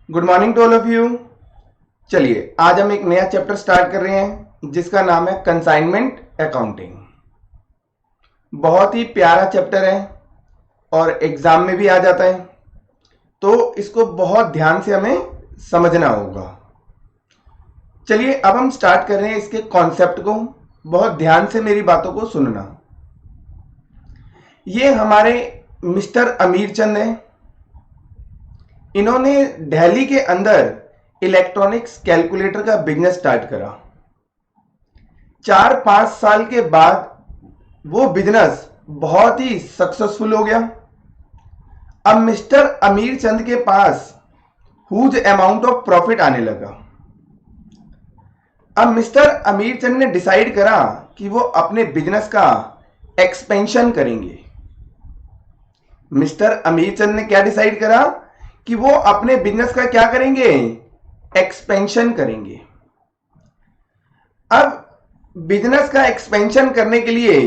Good morning to all of you. चलिए आज हम एक नया चैप्टर स्टार्ट कर रहे हैं जिसका नाम है कंसाइनमेंट अकाउंटिंग। बहुत ही प्यारा चैप्टर है और एग्जाम में भी आ जाता है, तो इसको बहुत ध्यान से हमें समझना होगा। चलिए अब हम स्टार्ट कर रहे हैं इसके कॉन्सेप्ट को। बहुत ध्यान से मेरी बातों को सुनना। ये हमारे मिस्टर अमीर चंद हैं। इन्होंने दिल्ली के अंदर इलेक्ट्रॉनिक्स कैलकुलेटर का बिजनेस स्टार्ट करा। 4-5 साल के बाद वो बिजनेस बहुत ही सक्सेसफुल हो गया। अब मिस्टर अमीर चंद के पास हुज अमाउंट ऑफ प्रॉफिट आने लगा। अब मिस्टर अमीर चंद ने डिसाइड करा कि वो अपने बिजनेस का एक्सपेंशन करेंगे। मिस्टर अमीर चंद ने क्या डिसाइड करा कि वो अपने बिजनेस का क्या करेंगे, एक्सपेंशन करेंगे। अब बिजनेस का एक्सपेंशन करने के लिए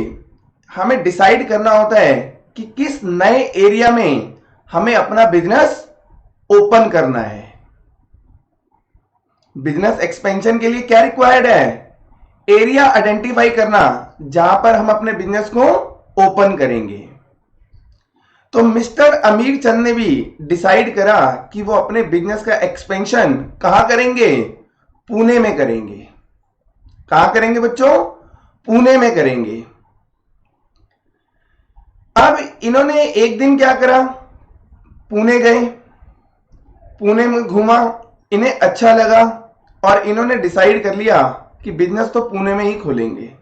हमें डिसाइड करना होता है कि किस नए एरिया में हमें अपना बिजनेस ओपन करना है। बिजनेस एक्सपेंशन के लिए क्या रिक्वायर्ड है, एरिया आइडेंटिफाई करना जहां पर हम अपने बिजनेस को ओपन करेंगे। तो मिस्टर अमीर चंद ने भी डिसाइड करा कि वो अपने बिजनेस का एक्सपेंशन कहां करेंगे, पुणे में करेंगे। कहां करेंगे बच्चों, पुणे में करेंगे। अब इन्होंने एक दिन क्या करा, पुणे गए, पुणे में घूमा, इन्हें अच्छा लगा और इन्होंने डिसाइड कर लिया कि बिजनेस तो पुणे में ही खोलेंगे।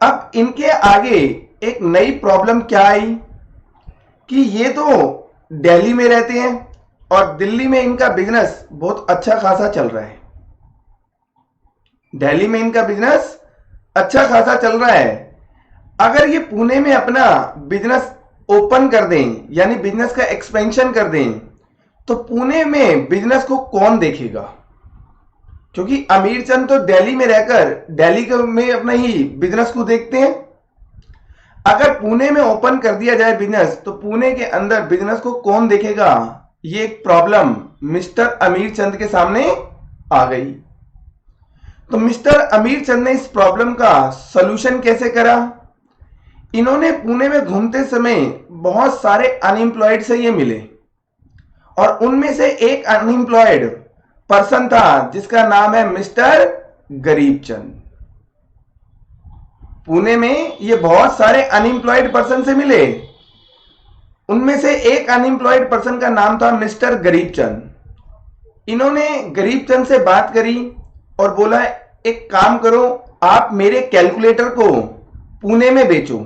अब इनके आगे एक नई प्रॉब्लम क्या आई कि ये तो दिल्ली में रहते हैं और दिल्ली में इनका बिजनेस बहुत अच्छा खासा चल रहा है। दिल्ली में इनका बिजनेस अच्छा खासा चल रहा है। अगर ये पुणे में अपना बिजनेस ओपन कर दें, यानी बिजनेस का एक्सपेंशन कर दें, तो पुणे में बिजनेस को कौन देखेगा? क्योंकि अमीर चंद तो दिल्ली में रहकर दिल्ली में अपना ही बिजनेस को देखते हैं। अगर पुणे में ओपन कर दिया जाए बिजनेस, तो पुणे के अंदर बिजनेस को कौन देखेगा? ये एक प्रॉब्लम मिस्टर अमीर चंद के सामने आ गई। तो मिस्टर अमीर चंद ने इस प्रॉब्लम का सॉल्यूशन कैसे करा? इन्होंने पुणे में घूमते समय बहुत सारे अनएम्प्लॉयड से ये मिले और उनमें से एक अनएम्प्लॉयड पर्सन था जिसका नाम है मिस्टर गरीब चंद। पुणे में ये बहुत सारे अनएम्प्लॉयड पर्सन से मिले, उनमें से एक अनएम्प्लॉयड पर्सन का नाम था मिस्टर गरीब चंद। इन्होंने गरीब चंद से बात करी और बोला एक काम करो, आप मेरे कैलकुलेटर को पुणे में बेचो।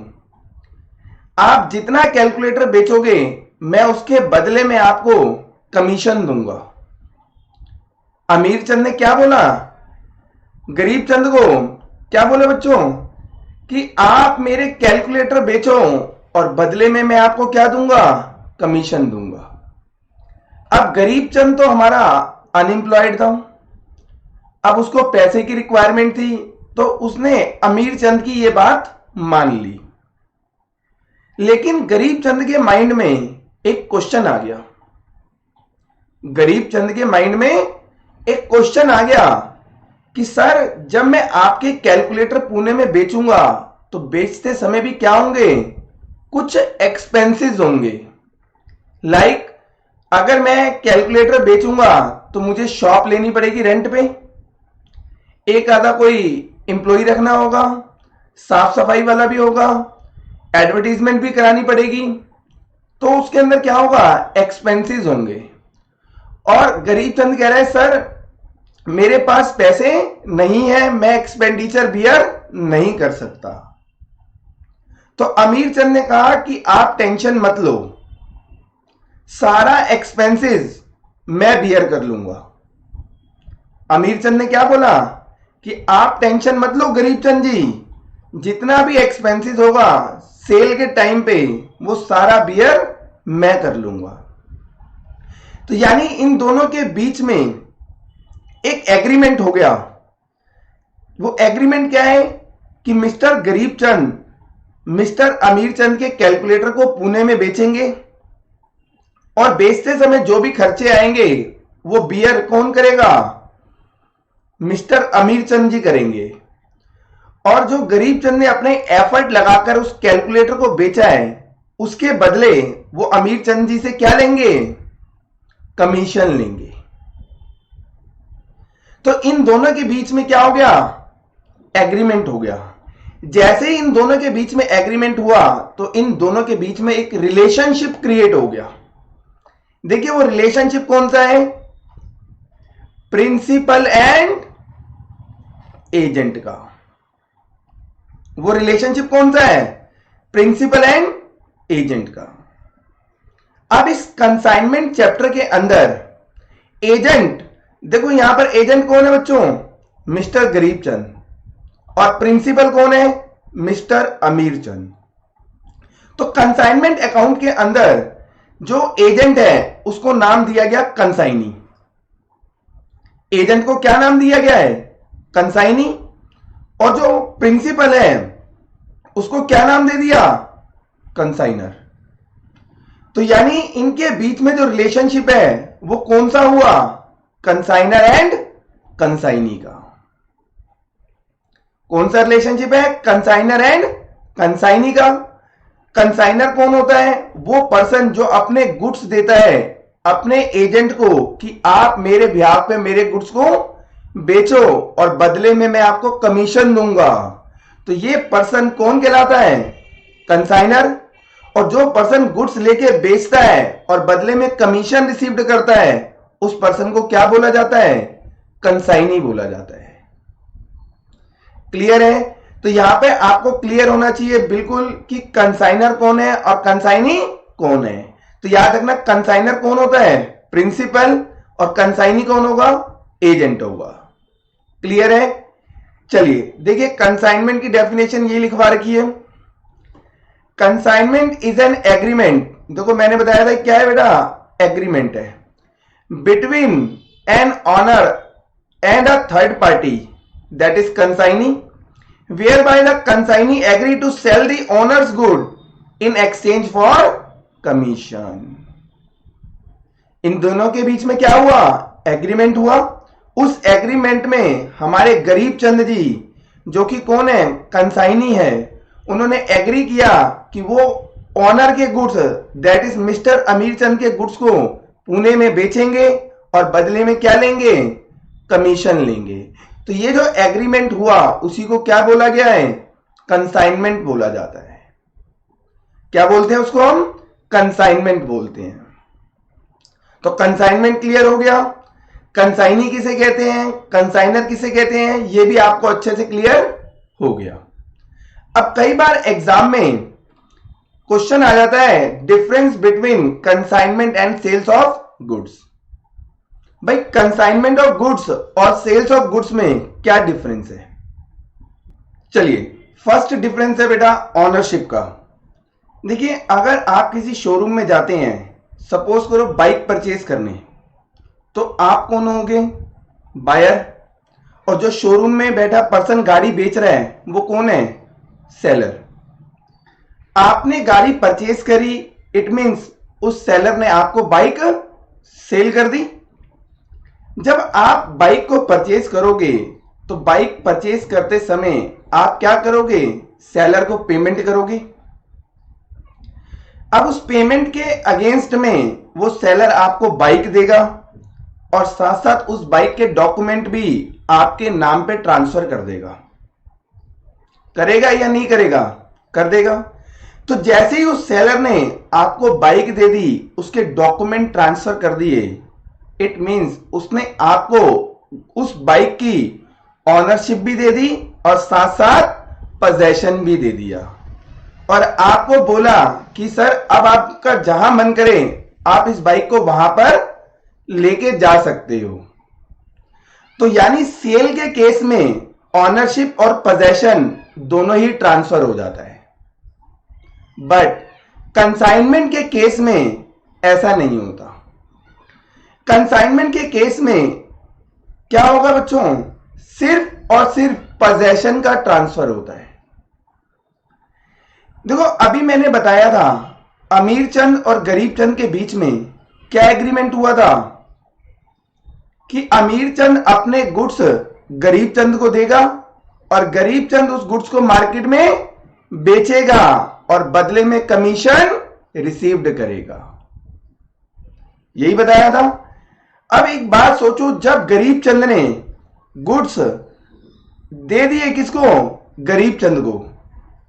आप जितना कैलकुलेटर बेचोगे मैं उसके बदले में आपको कमीशन दूंगा। अमीर चंद ने क्या बोला, गरीब चंद को क्या बोले बच्चों, कि आप मेरे कैलकुलेटर बेचो और बदले में मैं आपको क्या दूंगा, कमीशन दूंगा। अब गरीब चंद तो हमारा अनएम्प्लॉयड था, अब उसको पैसे की रिक्वायरमेंट थी, तो उसने अमीर चंद की यह बात मान ली। लेकिन गरीब चंद के माइंड में एक क्वेश्चन आ गया। गरीब चंद के माइंड में एक क्वेश्चन आ गया कि सर, जब मैं आपके कैलकुलेटर पुणे में बेचूंगा तो बेचते समय भी क्या होंगे, कुछ एक्सपेंसेस होंगे। लाइक अगर मैं कैलकुलेटर बेचूंगा तो मुझे शॉप लेनी पड़ेगी रेंट पे, एक आधा कोई एम्प्लॉय रखना होगा, साफ सफाई वाला भी होगा, एडवर्टीजमेंट भी करानी पड़ेगी, तो उसके अंदर क्या होगा, एक्सपेंसेस होंगे। और गरीब चंद कह रहा है सर मेरे पास पैसे नहीं है, मैं एक्सपेंडिचर बियर नहीं कर सकता। तो अमीर चंद ने कहा कि आप टेंशन मत लो, सारा एक्सपेंसेस मैं बियर कर लूंगा। अमीर चंद ने क्या बोला कि आप टेंशन मत लो गरीब चंद जी, जितना भी एक्सपेंसेस होगा सेल के टाइम पे वो सारा बियर मैं कर लूंगा। तो यानी इन दोनों के बीच में एक एग्रीमेंट हो गया। वो एग्रीमेंट क्या है कि मिस्टर गरीब चंद मिस्टर अमीर चंद के कैलकुलेटर को पुणे में बेचेंगे और बेचते समय जो भी खर्चे आएंगे वो बियर कौन करेगा? मिस्टर अमीर चंद जी करेंगे। और जो गरीब चंद ने अपने एफर्ट लगाकर उस कैलकुलेटर को बेचा है, उसके बदले वो अमीर चंद जी से क्या लेंगे? कमीशन लेंगे। तो इन दोनों के बीच में क्या हो गया? एग्रीमेंट हो गया। जैसे ही इन दोनों के बीच में एग्रीमेंट हुआ तो इन दोनों के बीच में एक रिलेशनशिप क्रिएट हो गया। देखिए वो रिलेशनशिप कौन सा है? प्रिंसिपल एंड एजेंट का। वो रिलेशनशिप कौन सा है? प्रिंसिपल एंड एजेंट का। अब इस कंसाइनमेंट चैप्टर के अंदर एजेंट, देखो यहां पर एजेंट कौन है बच्चों? मिस्टर गरीब चंद। और प्रिंसिपल कौन है? मिस्टर अमीर चंद। तो कंसाइनमेंट अकाउंट के अंदर जो एजेंट है उसको नाम दिया गया कंसाइनी। एजेंट को क्या नाम दिया गया है? कंसाइनी। और जो प्रिंसिपल है उसको क्या नाम दे दिया? कंसाइनर। तो यानी इनके बीच में जो रिलेशनशिप है वो कौन सा हुआ? कंसाइनर एंड कंसाइनी का। कौन सा रिलेशनशिप है? कंसाइनर एंड कंसाइनी का। कंसाइनर कौन होता है? वो पर्सन जो अपने गुड्स देता है अपने एजेंट को कि आप मेरे बिहाफ पे मेरे गुड्स को बेचो और बदले में मैं आपको कमीशन दूंगा। तो ये पर्सन कौन कहलाता है? कंसाइनर। और जो पर्सन गुड्स लेके बेचता है और बदले में कमीशन रिसीव्ड करता है उस पर्सन को क्या बोला जाता है? कंसाइनी बोला जाता है। क्लियर है? तो यहां पे आपको क्लियर होना चाहिए बिल्कुल कि कंसाइनर कौन है और कंसाइनी कौन है। तो याद रखना कंसाइनर कौन होता है? प्रिंसिपल। और कंसाइनी कौन होगा? एजेंट होगा। क्लियर है? चलिए देखिए कंसाइनमेंट की डेफिनेशन ये लिखवा रखी है। Consignment is an agreement. देखो मैंने बताया था क्या है बेटा? एग्रीमेंट है between an owner and a third party that is consignee, whereby the consignee agree to sell the owner's good in exchange for commission। इन दोनों के बीच में क्या हुआ? एग्रीमेंट हुआ। उस एग्रीमेंट में हमारे गरीब चंद जी जो कि कौन है? कंसाइनी है, उन्होंने एग्री किया कि वो ऑनर के goods that is mister Amir चंद के गुड्स को पुणे में बेचेंगे और बदले में क्या लेंगे? कमीशन लेंगे। तो ये जो एग्रीमेंट हुआ उसी को क्या बोला गया है? कंसाइनमेंट बोला जाता है। क्या बोलते हैं उसको? हम कंसाइनमेंट बोलते हैं। तो कंसाइनमेंट क्लियर हो गया। कंसाइनी किसे कहते हैं, कंसाइनर किसे कहते हैं, ये भी आपको अच्छे से क्लियर हो गया। अब कई बार एग्जाम में क्वेश्चन आ जाता है difference between consignment and sales of goods. भाई कंसाइनमेंट ऑफ गुड्स और सेल्स ऑफ गुड्स में क्या डिफरेंस है? चलिए फर्स्ट डिफरेंस है बेटा ऑनरशिप का। देखिए अगर आप किसी शोरूम में जाते हैं, सपोज करो बाइक परचेज करने, तो आप कौन होंगे? बायर। और जो शोरूम में बैठा पर्सन गाड़ी बेच रहा है वो कौन है? सेलर। आपने गाड़ी परचेज करी, इट मींस उस सेलर ने आपको बाइक सेल कर दी। जब आप बाइक को परचेज करोगे तो बाइक परचेज करते समय आप क्या करोगे? सेलर को पेमेंट करोगे। अब उस पेमेंट के अगेंस्ट में वो सेलर आपको बाइक देगा और साथ साथ उस बाइक के डॉक्यूमेंट भी आपके नाम पे ट्रांसफर कर देगा। करेगा या नहीं करेगा? कर देगा। तो जैसे ही उस सेलर ने आपको बाइक दे दी, उसके डॉक्यूमेंट ट्रांसफर कर दिए, इट मींस उसने आपको उस बाइक की ऑनरशिप भी दे दी और साथ साथ पोजेशन भी दे दिया और आपको बोला कि सर अब आपका जहां मन करे आप इस बाइक को वहां पर लेके जा सकते हो। तो यानी सेल के केस में ऑनरशिप और पोजेशन दोनों ही ट्रांसफर हो जाता है, बट कंसाइनमेंट के केस में ऐसा नहीं होता। कंसाइनमेंट के केस में क्या होगा बच्चों? सिर्फ और सिर्फ पोजेशन का ट्रांसफर होता है। देखो अभी मैंने बताया था अमीर चंद और गरीब चंद के बीच में क्या एग्रीमेंट हुआ था कि अमीर चंद अपने गुड्स गरीब चंद को देगा और गरीब चंद उस गुड्स को मार्केट में बेचेगा और बदले में कमीशन रिसीव्ड करेगा। यही बताया था। अब एक बात सोचो, जब गरीब चंद ने गुड्स दे दिए किसको? गरीब चंद को।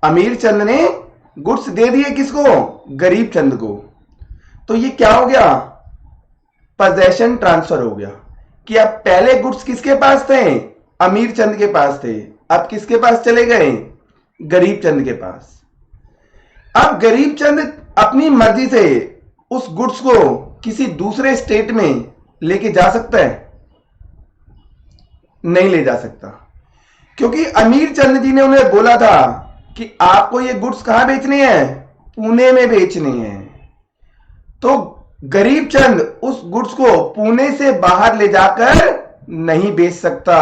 अमीर चंद ने गुड्स दे दिए किसको? गरीब चंद को। तो ये क्या हो गया? पोजेशन ट्रांसफर हो गया कि अब पहले गुड्स किसके पास थे? अमीर चंद के पास थे। अब किसके पास चले गए? गरीब चंद के पास। अब गरीब चंद अपनी मर्जी से उस गुड्स को किसी दूसरे स्टेट में लेके जा सकता है? नहीं ले जा सकता, क्योंकि अमीर चंद जी ने उन्हें बोला था कि आपको ये गुड्स कहां बेचने हैं? पुणे में बेचने हैं। तो गरीब चंद उस गुड्स को पुणे से बाहर ले जाकर नहीं बेच सकता।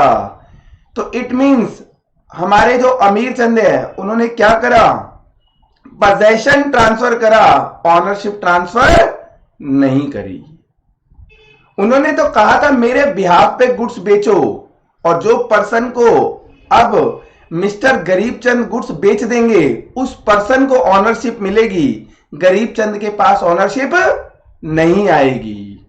तो इट मींस हमारे जो अमीर चंद है उन्होंने क्या करा? पोजेशन ट्रांसफर करा, ऑनरशिप ट्रांसफर नहीं करी। उन्होंने तो कहा था मेरे बिहाफ पे गुड्स बेचो, और जो पर्सन को अब मिस्टर गरीब चंद गुड्स बेच देंगे उस पर्सन को ऑनरशिप मिलेगी, गरीब चंद के पास ऑनरशिप नहीं आएगी।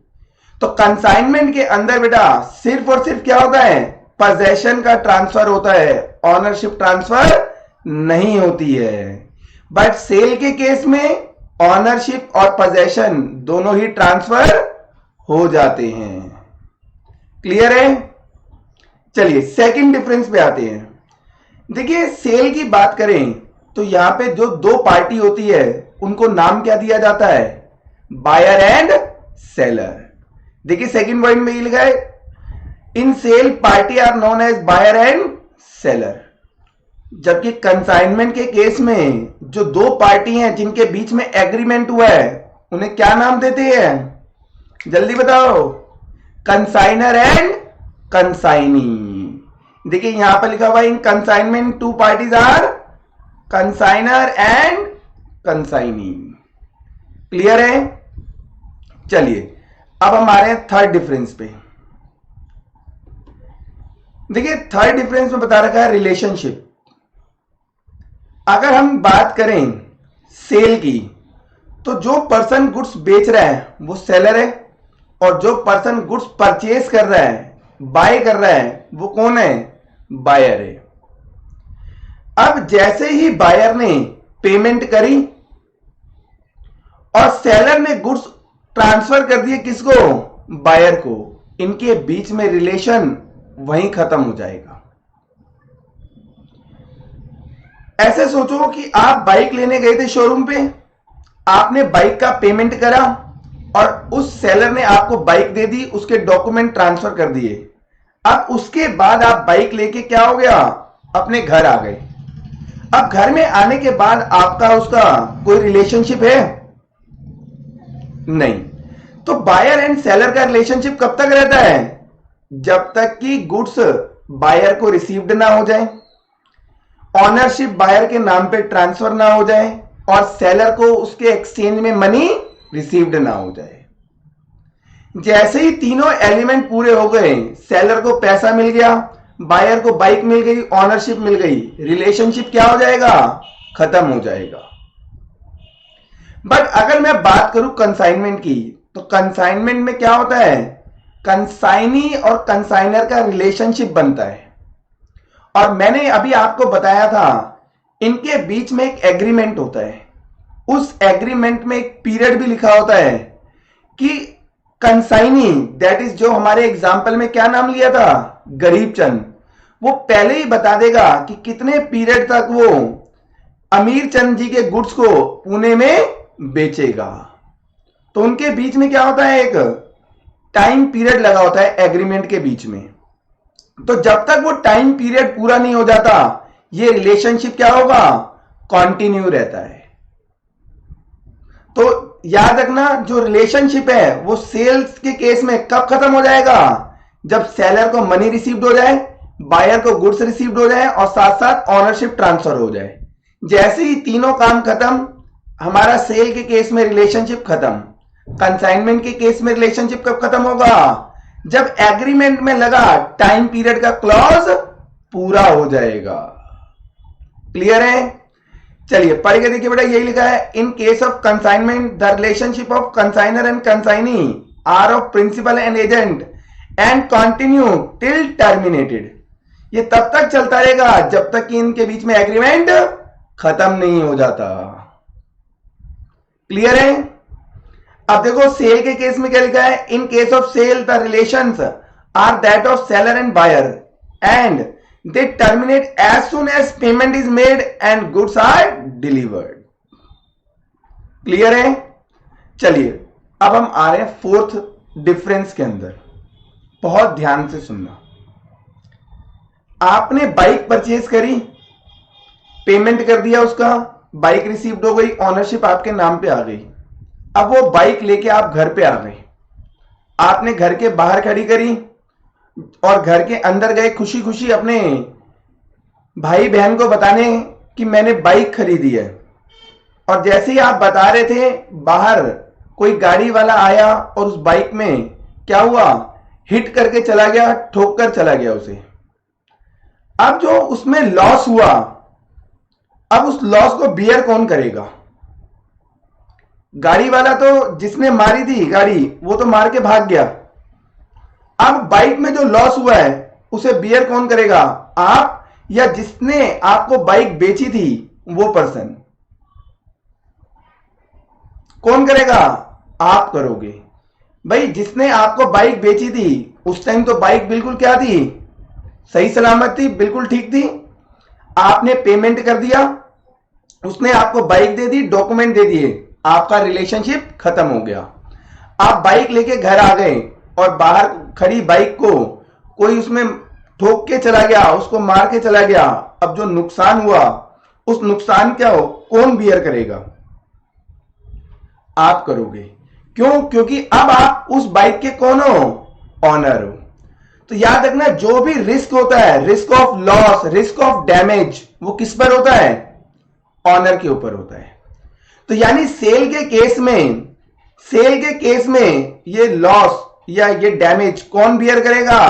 तो कंसाइनमेंट के अंदर बेटा सिर्फ और सिर्फ क्या होता है? पोजेशन का ट्रांसफर होता है, ऑनरशिप ट्रांसफर नहीं होती है। बट सेल के केस में ऑनरशिप और पोजेशन दोनों ही ट्रांसफर हो जाते हैं। क्लियर है? चलिए सेकंड डिफरेंस पे आते हैं। देखिए सेल की बात करें तो यहां पे जो दो पार्टी होती है उनको नाम क्या दिया जाता है? Buyer and seller. देखिए सेकंड पॉइंट में ये लिखा है, in sale party are known as buyer and seller. जबकि कंसाइनमेंट के केस में जो दो पार्टी हैं जिनके बीच में एग्रीमेंट हुआ है उन्हें क्या नाम देते हैं? जल्दी बताओ। Consignor and consignee. देखिए यहां पर लिखा हुआ है in consignment two parties are consignor and consignee. Clear है? चलिए अब हमारे थर्ड डिफरेंस पे। देखिए थर्ड डिफरेंस में बता रखा है रिलेशनशिप। अगर हम बात करें सेल की तो जो पर्सन गुड्स बेच रहा है वो सेलर है, और जो पर्सन गुड्स परचेज कर रहा है, बाय कर रहा है, वो कौन है? बायर है। अब जैसे ही बायर ने पेमेंट करी और सेलर ने गुड्स ट्रांसफर कर दिए किसको? बायर को, इनके बीच में रिलेशन वहीं खत्म हो जाएगा। ऐसे सोचो कि आप बाइक लेने गए थे शोरूम पे, आपने बाइक का पेमेंट करा और उस सेलर ने आपको बाइक दे दी, उसके डॉक्यूमेंट ट्रांसफर कर दिए। अब उसके बाद आप बाइक लेके क्या हो गया? अपने घर आ गए। अब घर में आने के बाद आपका उसका कोई रिलेशनशिप है? नहीं। तो बायर एंड सेलर का रिलेशनशिप कब तक रहता है? जब तक कि गुड्स बायर को रिसीव्ड ना हो जाए, ऑनरशिप बायर के नाम पे ट्रांसफर ना हो जाए और सेलर को उसके एक्सचेंज में मनी रिसीव्ड ना हो जाए। जैसे ही तीनों एलिमेंट पूरे हो गए, सेलर को पैसा मिल गया, बायर को बाइक मिल गई, ऑनरशिप मिल गई, रिलेशनशिप क्या हो जाएगा? खत्म हो जाएगा। बट अगर मैं बात करूं कंसाइनमेंट की, तो कंसाइनमेंट में क्या होता है? कंसाइनी और कंसाइनर का रिलेशनशिप बनता है। और मैंने अभी आपको बताया था इनके बीच में एक एग्रीमेंट होता है। उस एग्रीमेंट में एक पीरियड भी लिखा होता है कि कंसाइनी, दैट इज जो हमारे एग्जाम्पल में क्या नाम लिया था? गरीब चंद, वो पहले ही बता देगा कि कितने पीरियड तक वो अमीर चंद जी के गुड्स को पुणे में बेचेगा। तो उनके बीच में क्या होता है? एक टाइम पीरियड लगा होता है एग्रीमेंट के बीच में। तो जब तक वो टाइम पीरियड पूरा नहीं हो जाता, ये रिलेशनशिप क्या होगा? कंटिन्यू रहता है। तो याद रखना, जो रिलेशनशिप है वो सेल्स के केस में कब खत्म हो जाएगा? जब सेलर को मनी रिसीव्ड हो जाए, बायर को गुड्स रिसीव्ड हो जाए और साथ साथ ऑनरशिप ट्रांसफर हो जाए। जैसे ही तीनों काम खत्म, हमारा सेल के केस में रिलेशनशिप खत्म। कंसाइनमेंट के केस में रिलेशनशिप कब खत्म होगा? जब एग्रीमेंट में लगा टाइम पीरियड का क्लॉज पूरा हो जाएगा। क्लियर है? चलिए पढ़ के देखिए बेटा, यही लिखा है, in case of consignment the relationship of consignor and consignee are of principal and agent and continue till terminated. ये तब तक चलता रहेगा जब तक कि इनके बीच में एग्रीमेंट खत्म नहीं हो जाता। क्लियर है? अब देखो सेल के केस में क्या लिखा है, in case of sale the relations are that of seller and buyer and they terminate as soon as payment is made and goods are delivered. Clear है? चलिए अब हम आ रहे हैं फोर्थ डिफरेंस के अंदर। बहुत ध्यान से सुनना। आपने बाइक परचेज करी, पेमेंट कर दिया उसका, बाइक रिसीव्ड हो गई, ऑनरशिप आपके नाम पे आ गई। अब वो बाइक लेके आप घर पे आ गए, आपने घर के बाहर खड़ी करी और घर के अंदर गए खुशी खुशी अपने भाई बहन को बताने कि मैंने बाइक खरीदी है। और जैसे ही आप बता रहे थे, बाहर कोई गाड़ी वाला आया और उस बाइक में क्या हुआ, हिट करके चला गया, ठोक कर चला गया उसे। अब जो उसमें लॉस हुआ, अब उस लॉस को बियर कौन करेगा? गाड़ी वाला तो, जिसने मारी थी गाड़ी, वो तो मार के भाग गया। अब बाइक में जो लॉस हुआ है उसे बियर कौन करेगा? आप या जिसने आपको बाइक बेची थी वो पर्सन? कौन करेगा? आप करोगे। भाई जिसने आपको बाइक बेची थी उस टाइम तो बाइक बिल्कुल क्या थी, सही सलामत थी, बिल्कुल ठीक थी। आपने पेमेंट कर दिया, उसने आपको बाइक दे दी, डॉक्यूमेंट दे दिए, आपका रिलेशनशिप खत्म हो गया। आप बाइक लेके घर आ गए और बाहर खड़ी बाइक को कोई उसमें ठोक के चला गया, उसको मार के चला गया। अब जो नुकसान हुआ, उस नुकसान क्या हो, कौन बियर करेगा? आप करोगे। क्यों? क्योंकि अब आप उस बाइक के कौन हो? ऑनर हो। तो याद रखना, जो भी रिस्क होता है, risk of loss, risk of damage, वो किस पर होता है? ऑनर के ऊपर होता है। तो यानी सेल के केस में ये लॉस या ये डैमेज कौन बियर करेगा?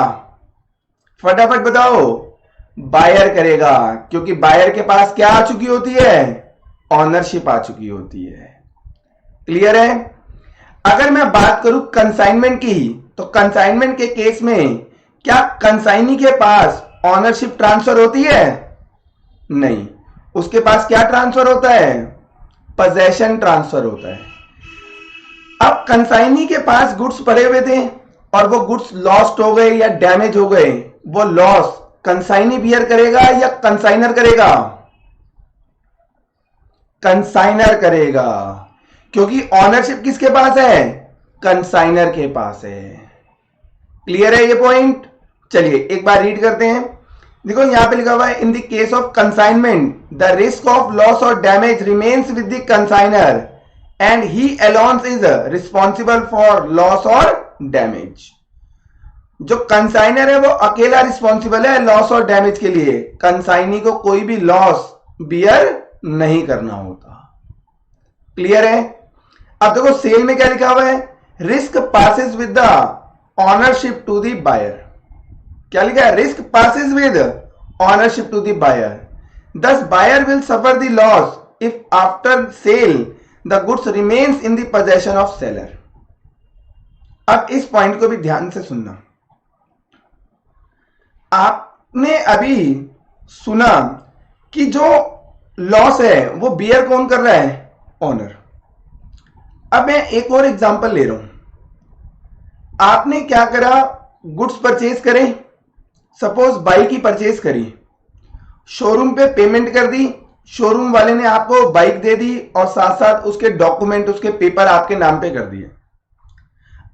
फटाफट बताओ। बायर करेगा, क्योंकि बायर के पास क्या आ चुकी होती है? ऑनरशिप आ चुकी होती है। क्लियर है? अगर मैं बात करूं कंसाइनमेंट की, तो कंसाइनमेंट के केस में क्या कंसाइनी के पास ऑनरशिप ट्रांसफर होती है? नहीं। उसके पास क्या ट्रांसफर होता है? पोजेशन ट्रांसफर होता है। अब कंसाइनी के पास गुड्स पड़े हुए थे और वो गुड्स लॉस्ट हो गए या डैमेज हो गए, वो लॉस कंसाइनी बियर करेगा या कंसाइनर करेगा? कंसाइनर करेगा, क्योंकि ऑनरशिप किसके पास है? कंसाइनर के पास है। क्लियर है ये पॉइंट? चलिए एक बार रीड करते हैं। देखो यहां पे लिखा हुआ है, in the case of consignment the risk of loss or damage remains with the consignor and he alone is responsible for loss or damage. जो कंसाइनर है वो अकेला रिस्पॉन्सिबल है लॉस और डैमेज के लिए। कंसाइनी को कोई भी लॉस बियर नहीं करना होता। क्लियर है? अब देखो सेल में क्या लिखा हुआ है, risk passes with the ownership to the buyer. क्या लिखा है? Risk passes with ownership to the buyer, thus buyer will suffer the loss if after sale the goods remains in the possession of seller। अब इस point को भी ध्यान से सुनना। आपने अभी सुना कि जो लॉस है वो बियर कौन कर रहा है? ऑनर। अब मैं एक और एग्जांपल ले रहा हूं। आपने क्या करा, गुड्स परचेज करें, सपोज बाइक ही परचेज करी, शोरूम पे पेमेंट कर दी, शोरूम वाले ने आपको बाइक दे दी और साथ साथ उसके डॉक्यूमेंट, उसके पेपर आपके नाम पे कर दिए।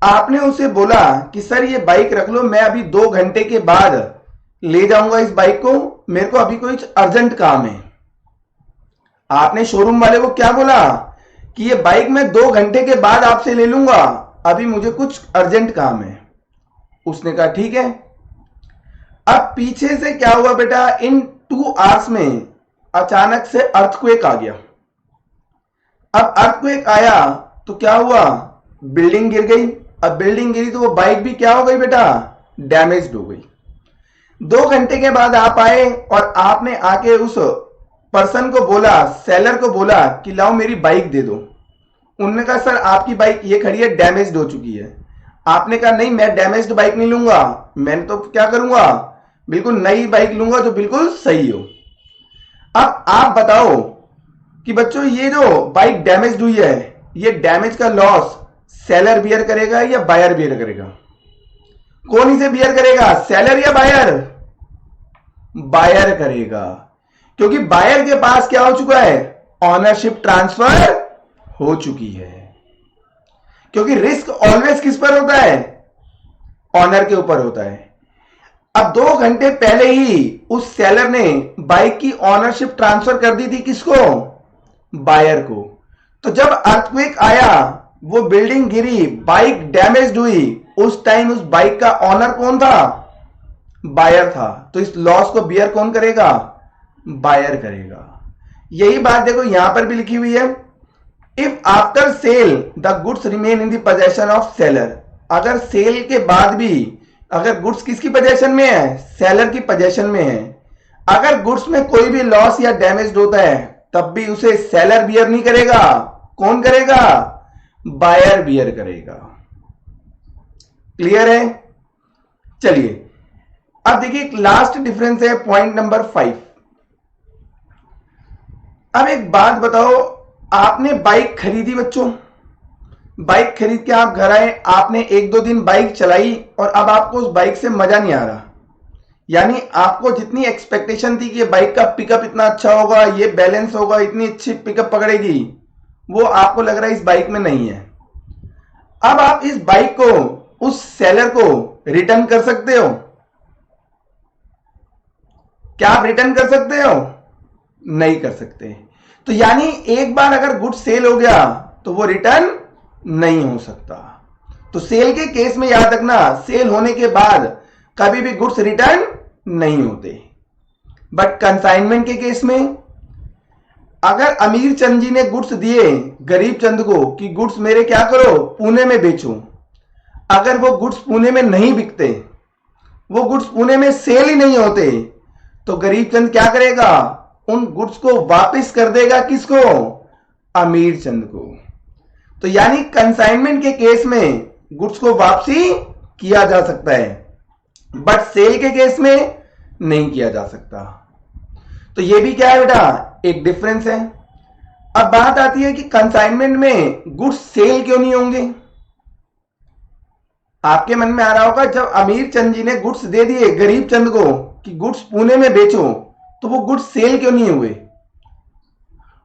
आपने उसे बोला कि सर ये बाइक रख लो, मैं अभी 2 घंटे के बाद ले जाऊंगा इस बाइक को, मेरे को अभी कोई अर्जेंट काम है। आपने शोरूम वाले को क्या बोला कि ये बाइक मैं 2 घंटे के बाद आपसे ले लूंगा, अभी मुझे कुछ अर्जेंट काम है। उसने कहा ठीक है। अब पीछे से क्या हुआ बेटा, इन 2 आवर्स में अचानक से अर्थक्वेक आ गया। अब अर्थक्वेक आया तो क्या हुआ, बिल्डिंग गिर गई। अब बिल्डिंग गिरी तो वो बाइक भी क्या हो गई बेटा, डैमेज्ड हो गई। 2 घंटे के बाद आप आए और आपने आके उस पर्सन को बोला, सेलर को बोला कि लाओ मेरी बाइक दे दो। उन्होंने कहा सर आपकी बाइक ये खड़ी है, डैमेज्ड हो चुकी है। आपने कहा नहीं मैं डैमेज्ड बाइक नहीं लूंगा, मैं तो क्या करूंगा, बिल्कुल नई बाइक लूंगा जो बिल्कुल सही हो। अब आप बताओ कि बच्चों ये जो बाइक डैमेज्ड हुई है, ये डैमेज का लॉस सेलर बियर करेगा या बायर बियर करेगा? कौन इसे बियर करेगा, सेलर या बायर? बायर करेगा, क्योंकि बायर के पास क्या हो चुका है, ऑनरशिप ट्रांसफर हो चुकी है। क्योंकि रिस्क ऑलवेज किस पर होता है, ऑनर के ऊपर होता है। अब 2 घंटे पहले ही उस सेलर ने बाइक की ऑनरशिप ट्रांसफर कर दी थी, किसको, बायर को। तो जब अर्थक्वेक आया, वो बिल्डिंग गिरी, बाइक डैमेज हुई, उस टाइम उस बाइक का ऑनर कौन था, बायर था। तो इस लॉस को बियर कौन करेगा, बायर करेगा। यही बात देखो यहां पर भी लिखी हुई है, if after sale the goods remain in the possession of seller. अगर सेल के बाद भी अगर गुड्स किसकी पोजेशन में है, सेलर की पोजेशन में है, अगर गुड्स में कोई भी लॉस या डैमेज होता है तब भी उसे सेलर बियर नहीं करेगा, कौन करेगा, बायर बियर करेगा। क्लियर है? चलिए अब देखिए एक लास्ट डिफरेंस है, पॉइंट नंबर 5। अब एक बात बताओ, आपने बाइक खरीदी बच्चों, बाइक खरीद के आप घर आए, आपने 1-2 दिन बाइक चलाई और अब आपको उस बाइक से मजा नहीं आ रहा। यानी आपको जितनी एक्सपेक्टेशन थी कि ये बाइक का पिकअप इतना अच्छा होगा, ये बैलेंस होगा, इतनी अच्छी पिकअप पकड़ेगी, वो आपको लग रहा है इस बाइक में नहीं है। अब आप इस बाइक को उस सेलर को रिटर्न कर सकते हो? क्या आप रिटर्न कर सकते हो? नहीं कर सकते। तो यानी एक बार अगर गुड सेल हो गया तो वो रिटर्न नहीं हो सकता। तो सेल के केस में याद रखना, सेल होने के बाद कभी भी गुड्स रिटर्न नहीं होते। बट कंसाइनमेंट के केस में अगर अमीर चंद जी ने गुड्स दिए गरीब चंद को कि गुड्स मेरे क्या करो, पुणे में बेचो, अगर वो गुड्स पुणे में नहीं बिकते, वो गुड्स पुणे में सेल ही नहीं होते, तो गरीब चंद क्या करेगा, उन गुड्स को वापस कर देगा, किसको, अमीर चंद को। तो यानी कंसाइनमेंट के केस में गुड्स को वापसी किया जा सकता है, बट सेल के केस में नहीं किया जा सकता। तो ये भी क्या है बेटा, एक डिफरेंस है। अब बात आती है कि कंसाइनमेंट में गुड्स सेल क्यों नहीं होंगे। आपके मन में आ रहा होगा, जब अमीर चंद जी ने गुड्स दे दिए गरीब चंद को कि गुड्स पुणे में बेचो, तो वो गुड्स सेल क्यों नहीं हुए।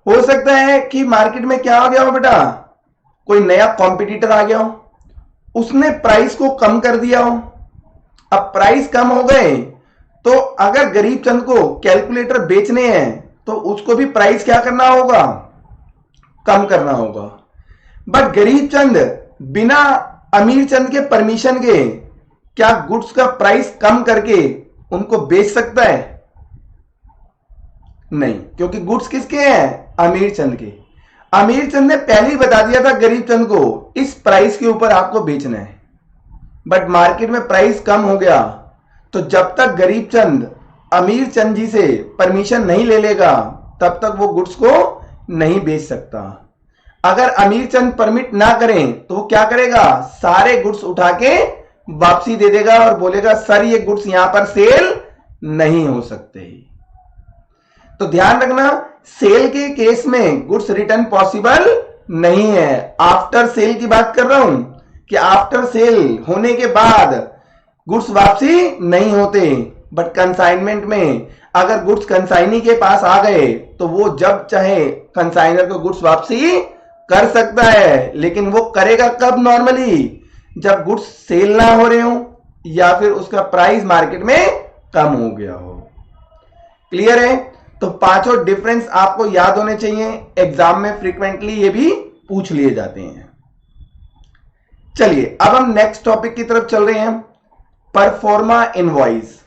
हो सकता है कि मार्केट में क्या आ गया हो बेटा, कोई नया कॉम्पिटिटर आ गया हो, उसने प्राइस को कम कर दिया हो। अब प्राइस कम हो गए तो अगर गरीब चंद को कैलकुलेटर बेचने हैं तो उसको भी प्राइस क्या करना होगा, कम करना होगा। बट गरीब चंद बिना अमीर चंद के परमिशन के क्या गुड्स का प्राइस कम करके उनको बेच सकता है? नहीं, क्योंकि गुड्स किसके हैं, अमीर चंद के। अमीर चंद ने पहले ही बता दिया था गरीब चंद को इस प्राइस के ऊपर आपको बेचना है। बट मार्केट में प्राइस कम हो गया तो जब तक गरीब चंद अमीर चंद जी से परमिशन नहीं ले लेगा तब तक वो गुड्स को नहीं बेच सकता। अगर अमीर चंद परमिट ना करें तो वो क्या करेगा, सारे गुड्स उठा के वापसी दे देगा और बोलेगा सर ये गुड्स यहां पर सेल नहीं हो सकते। तो ध्यान रखना, सेल के केस में गुड्स रिटर्न पॉसिबल नहीं है। आफ्टर सेल की बात कर रहा हूं कि आफ्टर सेल होने के बाद गुड्स वापसी नहीं होते। बट कंसाइनमेंट में अगर गुड्स कंसाइनी के पास आ गए तो वो जब चाहे कंसाइनर को गुड्स वापसी कर सकता है, लेकिन वो करेगा कब, नॉर्मली जब गुड्स सेल ना हो रहे हो या फिर उसका प्राइस मार्केट में कम हो गया हो। क्लियर है? तो पांचों डिफरेंस आपको याद होने चाहिए, एग्जाम में फ्रीक्वेंटली ये भी पूछ लिए जाते हैं। चलिए अब हम नेक्स्ट टॉपिक की तरफ चल रहे हैं, परफॉर्मा इनवॉइस।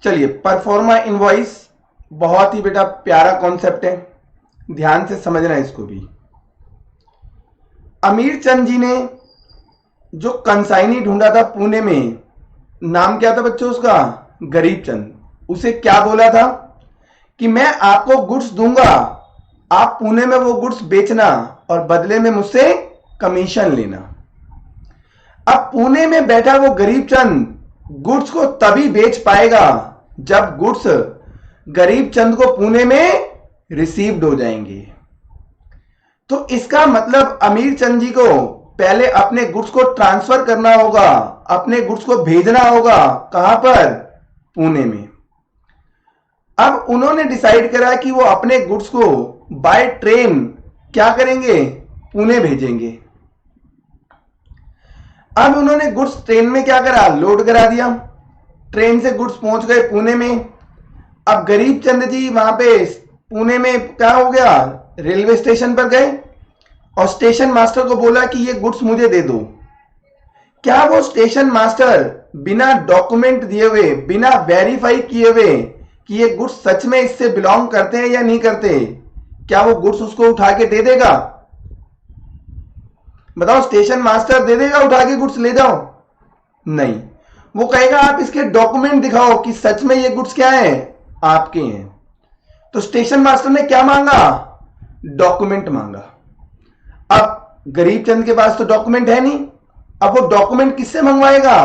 चलिए परफॉर्मा इनवॉइस बहुत ही बेटा प्यारा कॉन्सेप्ट है, ध्यान से समझना इसको भी। अमीर चंद जी ने जो कंसाइनी ढूंढा था पुणे में, नाम क्या था बच्चों उसका? गरीब चंद। उसे क्या बोला था कि मैं आपको गुड्स दूंगा, आप पुणे में वो गुड्स बेचना और बदले में मुझसे कमीशन लेना। अब पुणे में बैठा वो गरीब चंद गुड्स को तभी बेच पाएगा जब गुड्स गरीब चंद को पुणे में रिसीव्ड हो जाएंगे। तो इसका मतलब अमीर चंद जी को पहले अपने गुड्स को ट्रांसफर करना होगा, अपने गुड्स को भेजना होगा। कहां पर? पुणे में। अब उन्होंने डिसाइड करा कि वो अपने गुड्स को बाय ट्रेन क्या करेंगे? पुणे भेजेंगे। अब उन्होंने गुड्स ट्रेन में क्या करा? लोड करा दिया। ट्रेन से गुड्स पहुंच गए पुणे में। अब गरीब चंद जी वहां पे पुणे में क्या हो गया? रेलवे स्टेशन पर गए और स्टेशन मास्टर को बोला कि ये गुड्स मुझे दे दो। क्या वो स्टेशन मास्टर बिना डॉक्यूमेंट दिए हुए, बिना वेरीफाई किए हुए कि ये गुड्स सच में इससे बिलोंग करते हैं या नहीं करते, क्या वो गुड्स उसको उठा के दे देगा? बताओ, स्टेशन मास्टर दे देगा उठा के गुड्स ले जाओ? नहीं, वो कहेगा आप इसके डॉक्यूमेंट दिखाओ कि सच में ये गुड्स क्या है? आपके हैं। तो स्टेशन मास्टर ने क्या मांगा? डॉक्यूमेंट मांगा। अब गरीब चंद के पास तो डॉक्यूमेंट है नहीं। अब वो डॉक्यूमेंट किससे मंगवाएगा?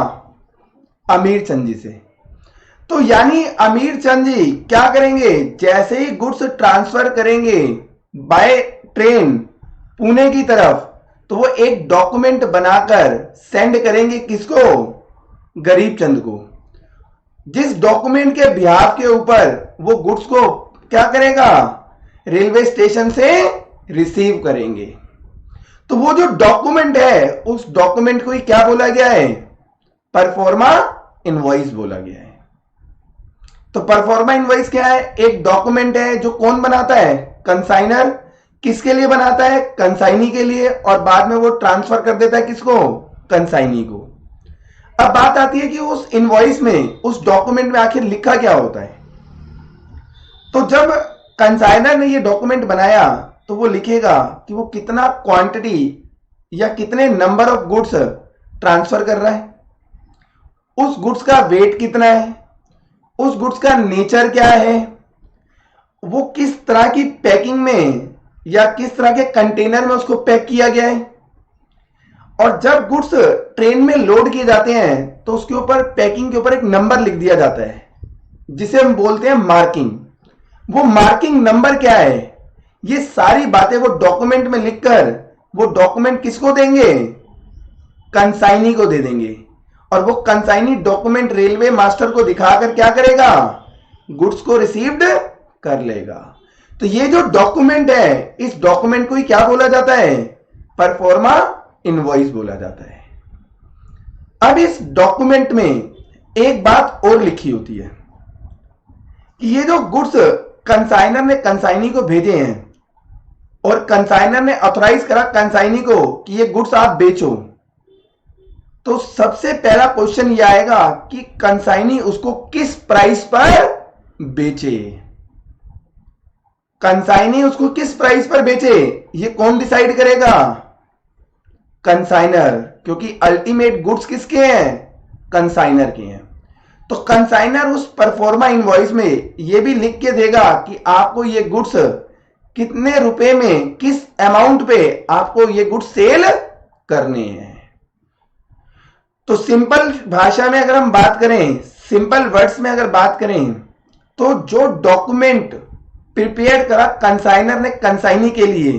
अमीर चंद जी से। तो यानी अमीर चंद जी क्या करेंगे? जैसे ही गुड्स ट्रांसफर करेंगे बाय ट्रेन पुणे की तरफ, तो वो एक डॉक्यूमेंट बनाकर सेंड करेंगे किसको? गरीब चंद को। जिस डॉक्यूमेंट के बिहाफ के ऊपर वो गुड्स को क्या करेगा? रेलवे स्टेशन से रिसीव करेंगे। तो वो जो डॉक्यूमेंट है, उस डॉक्यूमेंट को ही क्या बोला गया है? परफॉर्मा इनवॉइस बोला गया है। तो परफॉर्मा इनवॉइस क्या है? एक डॉक्यूमेंट है जो कौन बनाता है? कंसाइनर। किसके लिए बनाता है? कंसाइनी के लिए। और बाद में वो ट्रांसफर कर देता है किसको? कंसाइनी को। अब बात आती है कि उस इनवॉइस में, उस डॉक्यूमेंट में आखिर लिखा क्या होता है? तो जब कंसाइनर ने ये डॉक्यूमेंट बनाया तो वो लिखेगा कि वो कितना क्वांटिटी या कितने नंबर ऑफ गुड्स ट्रांसफर कर रहा है, उस गुड्स का वेट कितना है, उस गुड्स का नेचर क्या है, वो किस तरह की पैकिंग में या किस तरह के कंटेनर में उसको पैक किया गया है। और जब गुड्स ट्रेन में लोड किए जाते हैं तो उसके ऊपर, पैकिंग के ऊपर एक नंबर लिख दिया जाता है जिसे हम बोलते हैं मार्किंग। वो मार्किंग नंबर क्या है, ये सारी बातें वो डॉक्यूमेंट में लिखकर वो डॉक्यूमेंट किसको देंगे? कंसाइनी को दे देंगे। और वो कंसाइनी डॉक्यूमेंट रेलवे मास्टर को दिखाकर क्या करेगा? गुड्स को रिसीव्ड कर लेगा। तो ये जो डॉक्यूमेंट है, इस डॉक्यूमेंट को ही क्या बोला जाता है? परफॉर्मा इनवॉइस बोला जाता है। अब इस डॉक्यूमेंट में एक बात और लिखी होती है कि ये जो गुड्स कंसाइनर ने कंसाइनी को भेजे हैं और कंसाइनर ने ऑथराइज करा कंसाइनी को कि ये गुड्स आप बेचो, तो सबसे पहला क्वेश्चन ये आएगा कि कंसाइनी उसको किस प्राइस पर बेचे। कंसाइनी उसको किस प्राइस पर बेचे, ये कौन डिसाइड करेगा? कंसाइनर, क्योंकि अल्टीमेट गुड्स किसके हैं? कंसाइनर के हैं। तो कंसाइनर उस परफॉर्मा इनवॉइस में ये भी लिख के देगा कि आपको ये गुड्स कितने रुपए में, किस अमाउंट पे आपको ये गुड्स सेल करने हैं। तो सिंपल भाषा में अगर हम बात करें, सिंपल वर्ड्स में अगर बात करें, तो जो डॉक्यूमेंट प्रिपेयर करा कंसाइनर ने कंसाइनी के लिए,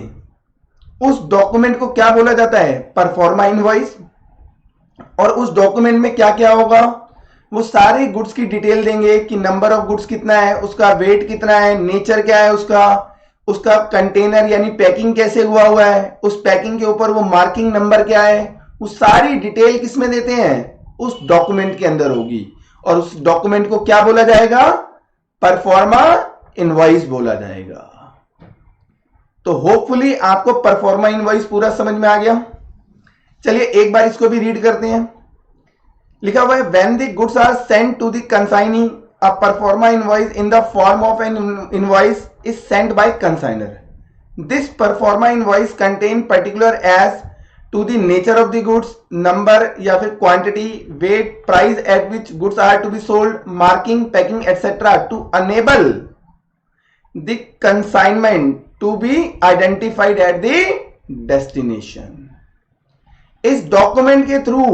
उस डॉक्यूमेंट को क्या बोला जाता है? Proforma invoice. और उस डॉक्यूमेंट में क्या क्या होगा? वो सारे गुड्स की डिटेल देंगे कि नंबर ऑफ गुड्स कितना है, उसका वेट कितना है, नेचर क्या है उसका कंटेनर यानी पैकिंग कैसे हुआ है, उस पैकिंग के ऊपर वो मार्किंग नंबर क्या है, वो सारी डिटेल किसमें देते हैं? उस डॉक्यूमेंट के अंदर होगी। और उस डॉक्यूमेंट को क्या बोला जाएगा? परफॉर्मा इनवॉइस बोला जाएगा। तो होपफुली आपको परफॉर्मा इनवॉइस पूरा समझ में आ गया। चलिए एक बार इसको भी रीड करते हैं। लिखा हुआ है, when the goods are sent to the consignee, a proforma invoice in the form of an invoice is sent by consignor. This performa invoice contain particular as to the nature of the goods, number या फिर quantity, weight, price at which goods are to be sold, marking, packing etcetera to enable the consignment to be identified at the destination. इस document के through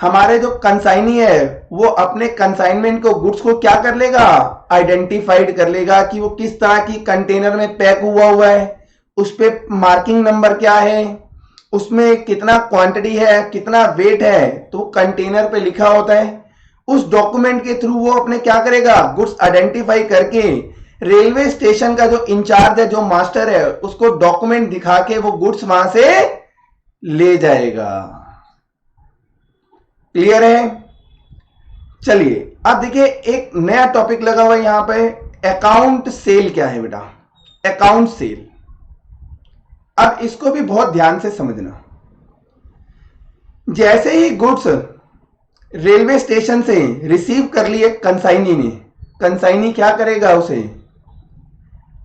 हमारे जो consignee है वो अपने consignment को, गुड्स को क्या कर लेगा, आइडेंटिफाइड कर लेगा कि वो किस तरह की कंटेनर में पैक हुआ है, उस पे मार्किंग नंबर क्या है, उसमें कितना क्वांटिटी है, कितना वेट है, तो कंटेनर पे लिखा होता है। उस डॉक्यूमेंट के थ्रू वो अपने क्या करेगा, गुड्स आइडेंटिफाई करके रेलवे स्टेशन का जो इंचार्ज है, जो मास्टर है, उसको डॉक्यूमेंट दिखा के वो गुड्स वहां से ले जाएगा। क्लियर है? चलिए अब देखिए एक नया टॉपिक लगा हुआ है यहां पे, अकाउंट सेल क्या है बेटा, अकाउंट सेल। अब इसको भी बहुत ध्यान से समझना। जैसे ही गुड्स रेलवे स्टेशन से रिसीव कर लिए कंसाइनी ने, कंसाइनी क्या करेगा, उसे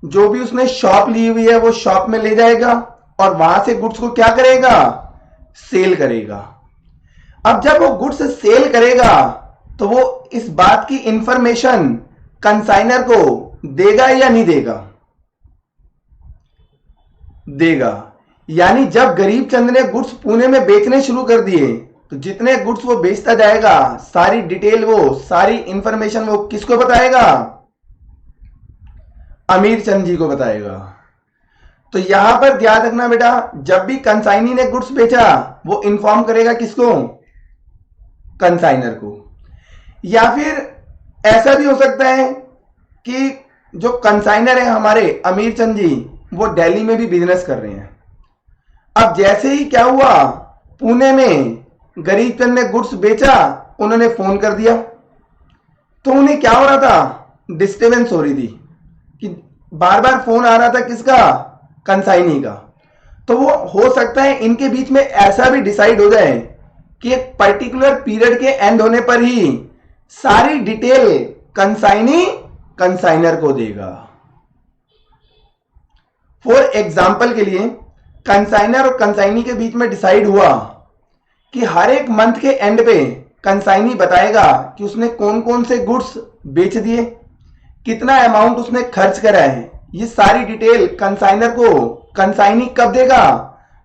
जो भी उसने शॉप ली हुई है वो शॉप में ले जाएगा और वहां से गुड्स को क्या करेगा, सेल करेगा। अब जब वो गुड्स सेल करेगा तो वो इस बात की इंफॉर्मेशन कंसाइनर को देगा या नहीं देगा, देगा। यानी जब गरीब चंद ने गुड्स पुणे में बेचने शुरू कर दिए तो जितने गुड्स वो बेचता जाएगा सारी डिटेल, वो सारी इंफॉर्मेशन वो किसको बताएगा, अमीर चंद जी को बताएगा। तो यहां पर ध्यान रखना बेटा, जब भी कंसाइनी ने गुड्स बेचा वो इंफॉर्म करेगा किसको, कंसाइनर को। या फिर ऐसा भी हो सकता है कि जो कंसाइनर है हमारे अमीर चंद जी, वो दिल्ली में भी बिजनेस कर रहे हैं। अब जैसे ही क्या हुआ, पुणे में गरीब चंद ने गुड्स बेचा, उन्होंने फोन कर दिया, तो उन्हें क्या हो रहा था, डिस्टर्बेंस हो रही थी कि बार बार फोन आ रहा था, किसका, कंसाइनी का। तो वो हो सकता है इनके बीच में ऐसा भी डिसाइड हो जाए कि एक पर्टिकुलर पीरियड के एंड होने पर ही सारी डिटेल कंसाइनी कंसाइनर को देगा। फॉर एग्जाम्पल के लिए कंसाइनर और कंसाइनी के बीच में डिसाइड हुआ कि हर एक मंथ के एंड पे कंसाइनी बताएगा कि उसने कौन कौन से गुड्स बेच दिए, कितना अमाउंट उसने खर्च करा है। ये सारी डिटेल कंसाइनर को कंसाइनी कब देगा,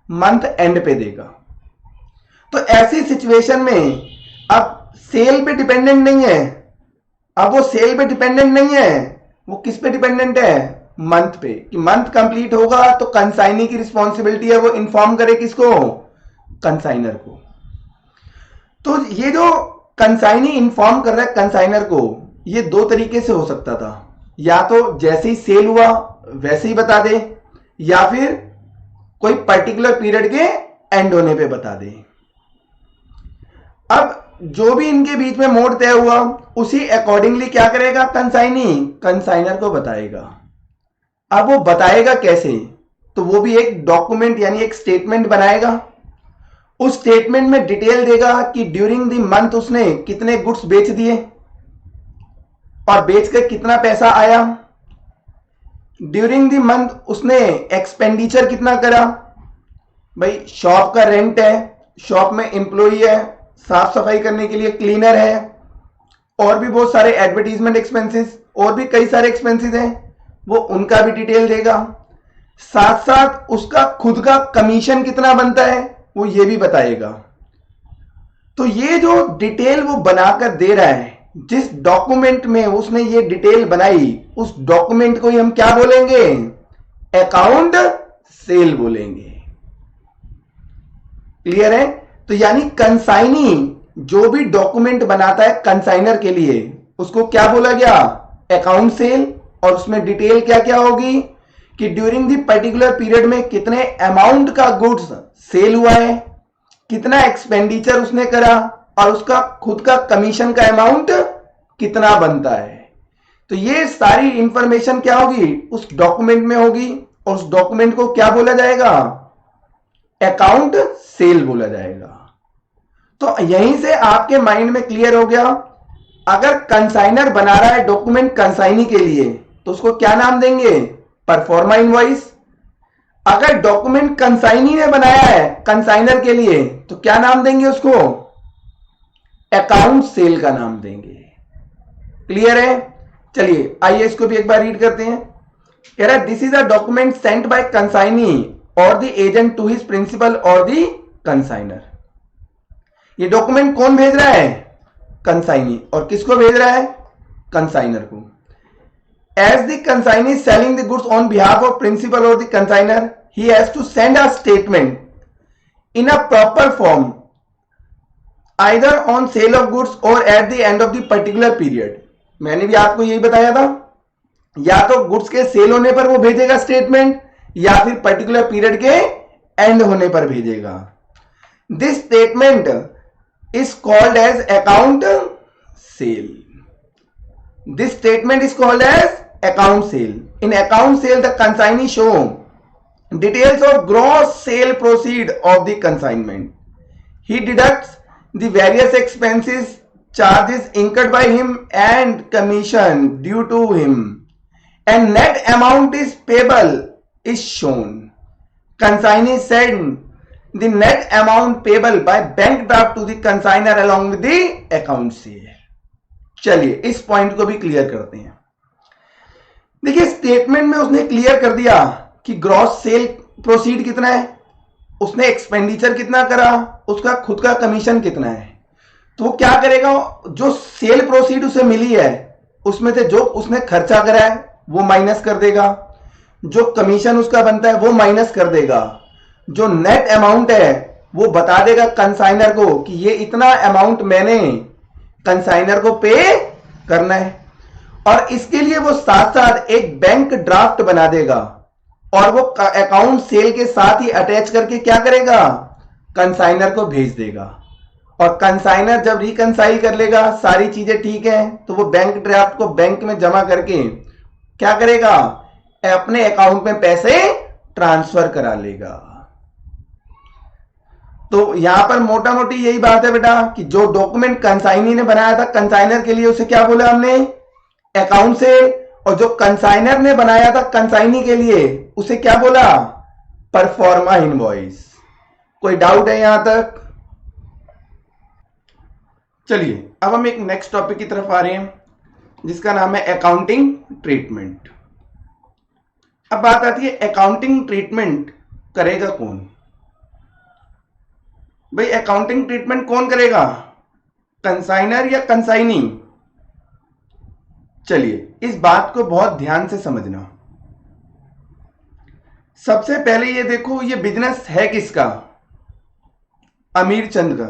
मंथ एंड पे देगा। तो ऐसी सिचुएशन में अब सेल पे डिपेंडेंट नहीं है, अब वो सेल पे डिपेंडेंट नहीं है, वो किस पे डिपेंडेंट है, मंथ पे, कि मंथ कंप्लीट होगा तो कंसाइनी की रिस्पॉन्सिबिलिटी है वो इन्फॉर्म करे किसको, कंसाइनर को। तो ये जो कंसाइनी इन्फॉर्म कर रहा है कंसाइनर को, ये दो तरीके से हो सकता था, या तो जैसे ही सेल हुआ वैसे ही बता दे, या फिर कोई पर्टिकुलर पीरियड के एंड होने पे बता दे। अब जो भी इनके बीच में मोड तय हुआ उसी अकॉर्डिंगली क्या करेगा कंसाइनी, कंसाइनर को बताएगा। अब वो बताएगा कैसे, तो वो भी एक डॉक्यूमेंट यानी एक स्टेटमेंट बनाएगा। उस स्टेटमेंट में डिटेल देगा कि ड्यूरिंग द मंथ उसने कितने गुड्स बेच दिए और बेचकर कितना पैसा आया, ड्यूरिंग द मंथ उसने एक्सपेंडिचर कितना करा, भाई शॉप का रेंट है, शॉप में एम्प्लॉई है, साफ सफाई करने के लिए क्लीनर है, और भी बहुत सारे एडवर्टीजमेंट एक्सपेंसेस, और भी कई सारे एक्सपेंसेस हैं, वो उनका भी डिटेल देगा। साथ साथ उसका खुद का कमीशन कितना बनता है वो ये भी बताएगा। तो ये जो डिटेल वो बनाकर दे रहा है, जिस डॉक्यूमेंट में उसने ये डिटेल बनाई, उस डॉक्यूमेंट को ही हम क्या बोलेंगे, अकाउंट सेल बोलेंगे। क्लियर है? तो यानी कंसाइनी जो भी डॉक्यूमेंट बनाता है कंसाइनर के लिए, उसको क्या बोला गया, अकाउंट सेल। और उसमें डिटेल क्या क्या होगी कि ड्यूरिंग द पर्टिकुलर पीरियड में कितने अमाउंट का गुड्स सेल हुआ है, कितना एक्सपेंडिचर उसने करा, और उसका खुद का कमीशन का अमाउंट कितना बनता है। तो ये सारी इंफॉर्मेशन क्या होगी, उस डॉक्यूमेंट में होगी, और उस डॉक्यूमेंट को क्या बोला जाएगा, अकाउंट सेल बोला जाएगा। तो यहीं से आपके माइंड में क्लियर हो गया, अगर कंसाइनर बना रहा है डॉक्यूमेंट कंसाइनी के लिए तो उसको क्या नाम देंगे, परफॉर्मा इनवॉइस। अगर डॉक्यूमेंट कंसाइनी ने बनाया है कंसाइनर के लिए तो क्या नाम देंगे उसको? अकाउंट सेल का नाम देंगे। क्लियर है? चलिए आइए इसको भी एक बार रीड करते हैं। कह रहा है this is a document sent by consignee or the agent to his principal or the consignor. ये डॉक्यूमेंट कौन भेज रहा है? कंसाइनी। और किसको भेज रहा है? कंसाइनर को। As the consignee selling the goods on behalf of principal or the consignor he has to send a statement in a proper form either on sale of goods or at the end of the particular period। मैंने भी आपको यही बताया था, या तो goods के cell होने पर वो भेजेगा स्टेटमेंट या फिर पर्टिकुलर पीरियड के एंड होने पर भेजेगा। This statement is called as account sale. This statement is called as account sale. In account sale the consignee show details of gross sale proceed of the consignment. He deducts the various expenses charges incurred by him and commission due to him and net amount is payable is shown। Consignee send the net amount payable by bank draft to the consigner along with the account sale। चलिए इस point को भी clear करते हैं। देखिए statement में उसने clear कर दिया कि ग्रॉस सेल प्रोसीड कितना है, उसने एक्सपेंडिचर कितना करा, उसका खुद का कमीशन कितना है। तो वो क्या करेगा, जो सेल प्रोसीड उसे मिली है उसमें से जो उसने खर्चा करा है वो माइनस कर देगा, जो कमीशन उसका बनता है वो माइनस कर देगा, जो नेट अमाउंट है वो बता देगा कंसाइनर को कि ये इतना अमाउंट मैंने कंसाइनर को पे करना है। और इसके लिए वो साथ साथ एक बैंक ड्राफ्ट बना देगा और वो अकाउंट सेल के साथ ही अटैच करके क्या करेगा, कंसाइनर को भेज देगा। और कंसाइनर जब रिकंसाइल कर लेगा सारी चीजें ठीक है तो वो बैंक ड्राफ्ट को बैंक में जमा करके क्या करेगा, अपने अकाउंट में पैसे ट्रांसफर करा लेगा। तो यहां पर मोटा मोटी यही बात है बेटा कि जो डॉक्यूमेंट कंसाइनी ने बनाया था कंसाइनर के लिए उसे क्या बोला हमने, अकाउंट से। और जो कंसाइनर ने बनाया था कंसाइनी के लिए उसे क्या बोला, परफॉर्मा इनवॉइस। कोई डाउट है यहां तक? चलिए अब हम एक नेक्स्ट टॉपिक की तरफ आ रहे हैं जिसका नाम है अकाउंटिंग ट्रीटमेंट। अब बात आती है अकाउंटिंग ट्रीटमेंट करेगा कौन? भाई अकाउंटिंग ट्रीटमेंट कौन करेगा, कंसाइनर या कंसाइनी? चलिए इस बात को बहुत ध्यान से समझना। सबसे पहले ये देखो ये बिजनेस है किसका, अमीर चंद का।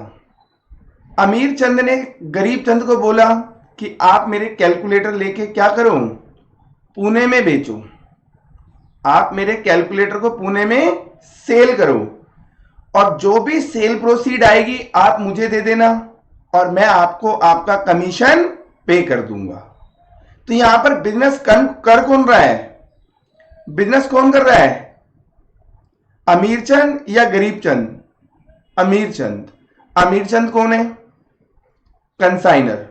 अमीर चंद ने गरीब चंद को बोला कि आप मेरे कैलकुलेटर लेके क्या करो, पुणे में बेचो। आप मेरे कैलकुलेटर को पुणे में सेल करो और जो भी सेल प्रोसीड आएगी आप मुझे दे देना और मैं आपको आपका कमीशन पे कर दूंगा। तो यहां पर बिजनेस कर कौन रहा है, बिजनेस कौन कर रहा है, अमीर चंद या गरीब चंद? अमीर चंद। अमीर चंद कौन है, कंसाइनर।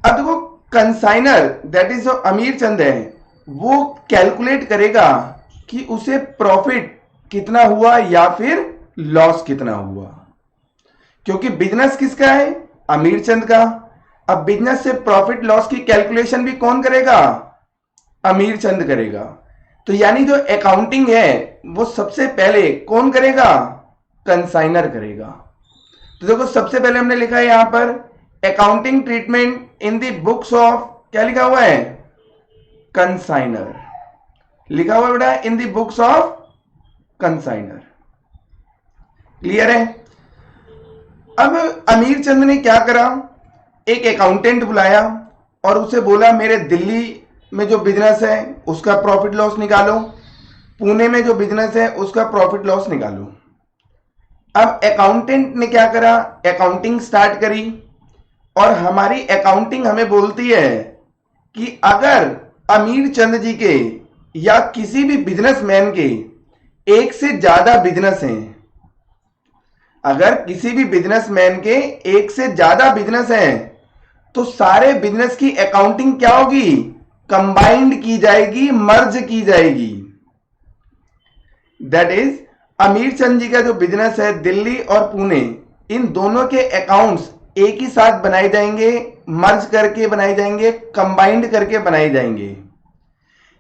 अब देखो कंसाइनर दैट इज जो अमीर चंद है वो कैलकुलेट करेगा कि उसे प्रॉफिट कितना हुआ या फिर लॉस कितना हुआ, क्योंकि बिजनेस किसका है, अमीर चंद का। अब बिजनेस से प्रॉफिट लॉस की कैलकुलेशन भी कौन करेगा, अमीर चंद करेगा। तो यानी जो अकाउंटिंग है वो सबसे पहले कौन करेगा, कंसाइनर करेगा। तो देखो सबसे पहले हमने लिखा है यहां पर accounting treatment in the books of, क्या लिखा हुआ है, कंसाइनर लिखा हुआ है बेटा, in the books of consignor. Clear है? अब अमीर चंद ने क्या करा, एक अकाउंटेंट बुलाया और उसे बोला मेरे दिल्ली में जो बिजनेस है उसका प्रॉफिट लॉस निकालो, पुणे में जो बिजनेस है उसका प्रॉफिट लॉस निकालो। अब अकाउंटेंट ने क्या करा, अकाउंटिंग स्टार्ट करी और हमारी अकाउंटिंग हमें बोलती है कि अगर अमीर चंद जी के या किसी भी बिजनेसमैन के एक से ज्यादा बिजनेस हैं, अगर किसी भी बिजनेसमैन के एक से ज्यादा बिजनेस हैं तो सारे बिजनेस की अकाउंटिंग क्या होगी, कंबाइंड की जाएगी, मर्ज की जाएगी। दैट इज अमीर चंद जी का जो बिजनेस है दिल्ली और पुणे, इन दोनों के अकाउंट्स एक ही साथ बनाए जाएंगे, मर्ज करके बनाए जाएंगे, कंबाइंड करके बनाए जाएंगे।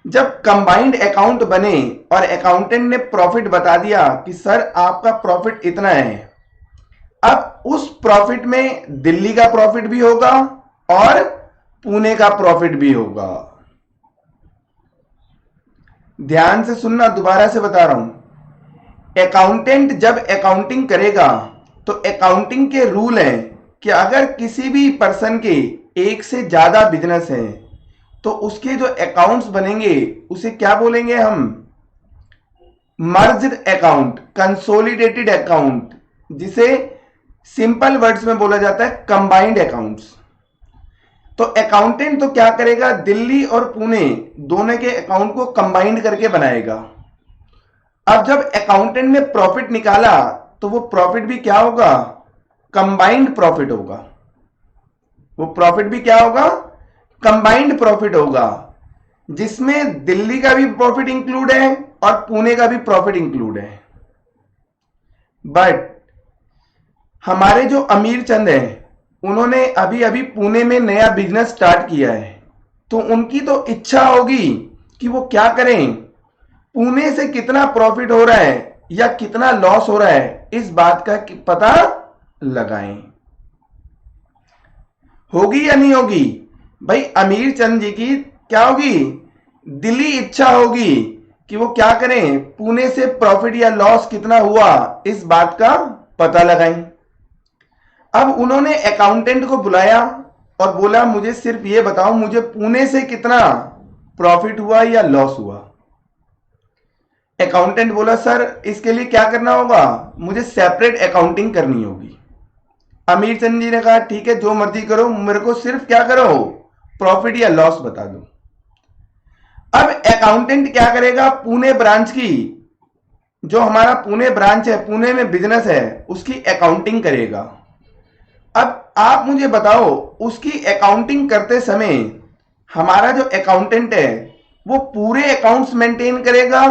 जब कंबाइंड अकाउंट बने और अकाउंटेंट ने प्रॉफिट बता दिया कि सर आपका प्रॉफिट इतना है, अब उस प्रॉफिट में दिल्ली का प्रॉफिट भी होगा और पुणे का प्रॉफिट भी होगा। ध्यान से सुनना, दोबारा से बता रहा हूं। अकाउंटेंट जब अकाउंटिंग करेगा तो अकाउंटिंग के रूल हैं कि अगर किसी भी पर्सन के एक से ज्यादा बिजनेस है तो उसके जो अकाउंट्स बनेंगे उसे क्या बोलेंगे हम? मर्ज्ड अकाउंट, कंसोलिडेटेड अकाउंट, जिसे सिंपल वर्ड्स में बोला जाता है कंबाइंड अकाउंट्स। तो अकाउंटेंट तो क्या करेगा, दिल्ली और पुणे दोनों के अकाउंट को कंबाइंड करके बनाएगा। अब जब अकाउंटेंट ने प्रॉफिट निकाला तो वो प्रॉफिट भी क्या होगा? कंबाइंड प्रॉफिट होगा। वो प्रॉफिट भी क्या होगा? कंबाइंड प्रॉफिट होगा, जिसमें दिल्ली का भी प्रॉफिट इंक्लूड है और पुणे का भी प्रॉफिट इंक्लूड है। बट हमारे जो अमीर चंद हैं उन्होंने अभी अभी पुणे में नया बिजनेस स्टार्ट किया है, तो उनकी तो इच्छा होगी कि वो क्या करें, पुणे से कितना प्रॉफिट हो रहा है या कितना लॉस हो रहा है इस बात का पता लगाएं। होगी या नहीं होगी? भाई अमीर चंद जी की क्या होगी? दिली इच्छा होगी कि वो क्या करें, पुणे से प्रॉफिट या लॉस कितना हुआ इस बात का पता लगाएं। अब उन्होंने अकाउंटेंट को बुलाया और बोला मुझे सिर्फ ये बताओ, मुझे पुणे से कितना प्रॉफिट हुआ या लॉस हुआ। अकाउंटेंट बोला सर इसके लिए क्या करना होगा, मुझे सेपरेट अकाउंटिंग करनी होगी। अमीर चंद जी ने कहा ठीक है जो मर्जी करो, मेरे को सिर्फ क्या करो, प्रॉफिट या लॉस बता दो। अब अकाउंटेंट क्या करेगा, पुणे ब्रांच की, जो हमारा पुणे ब्रांच है, पुणे में बिजनेस है, उसकी अकाउंटिंग करेगा। अब आप मुझे बताओ उसकी अकाउंटिंग करते समय हमारा जो अकाउंटेंट है वो पूरे अकाउंट्स मेंटेन करेगा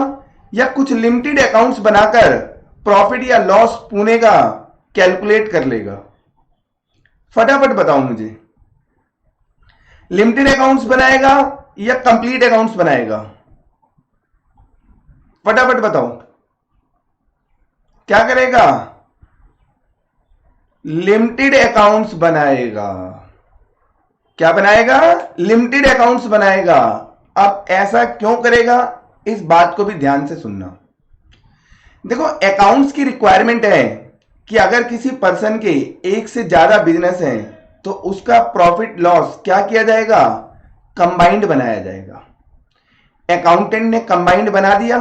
या कुछ लिमिटेड अकाउंट्स बनाकर प्रॉफिट या लॉस पुणे का कैलकुलेट कर लेगा? फटाफट बताओ मुझे, लिमिटेड अकाउंट्स बनाएगा या कंप्लीट अकाउंट्स बनाएगा? फटाफट बताओ क्या करेगा? लिमिटेड अकाउंट्स बनाएगा। क्या बनाएगा? लिमिटेड अकाउंट्स बनाएगा। अब ऐसा क्यों करेगा इस बात को भी ध्यान से सुनना। देखो अकाउंट्स की रिक्वायरमेंट है कि अगर किसी पर्सन के एक से ज्यादा बिजनेस है तो उसका प्रॉफिट लॉस क्या किया जाएगा, कंबाइंड बनाया जाएगा। अकाउंटेंट ने कंबाइंड बना दिया,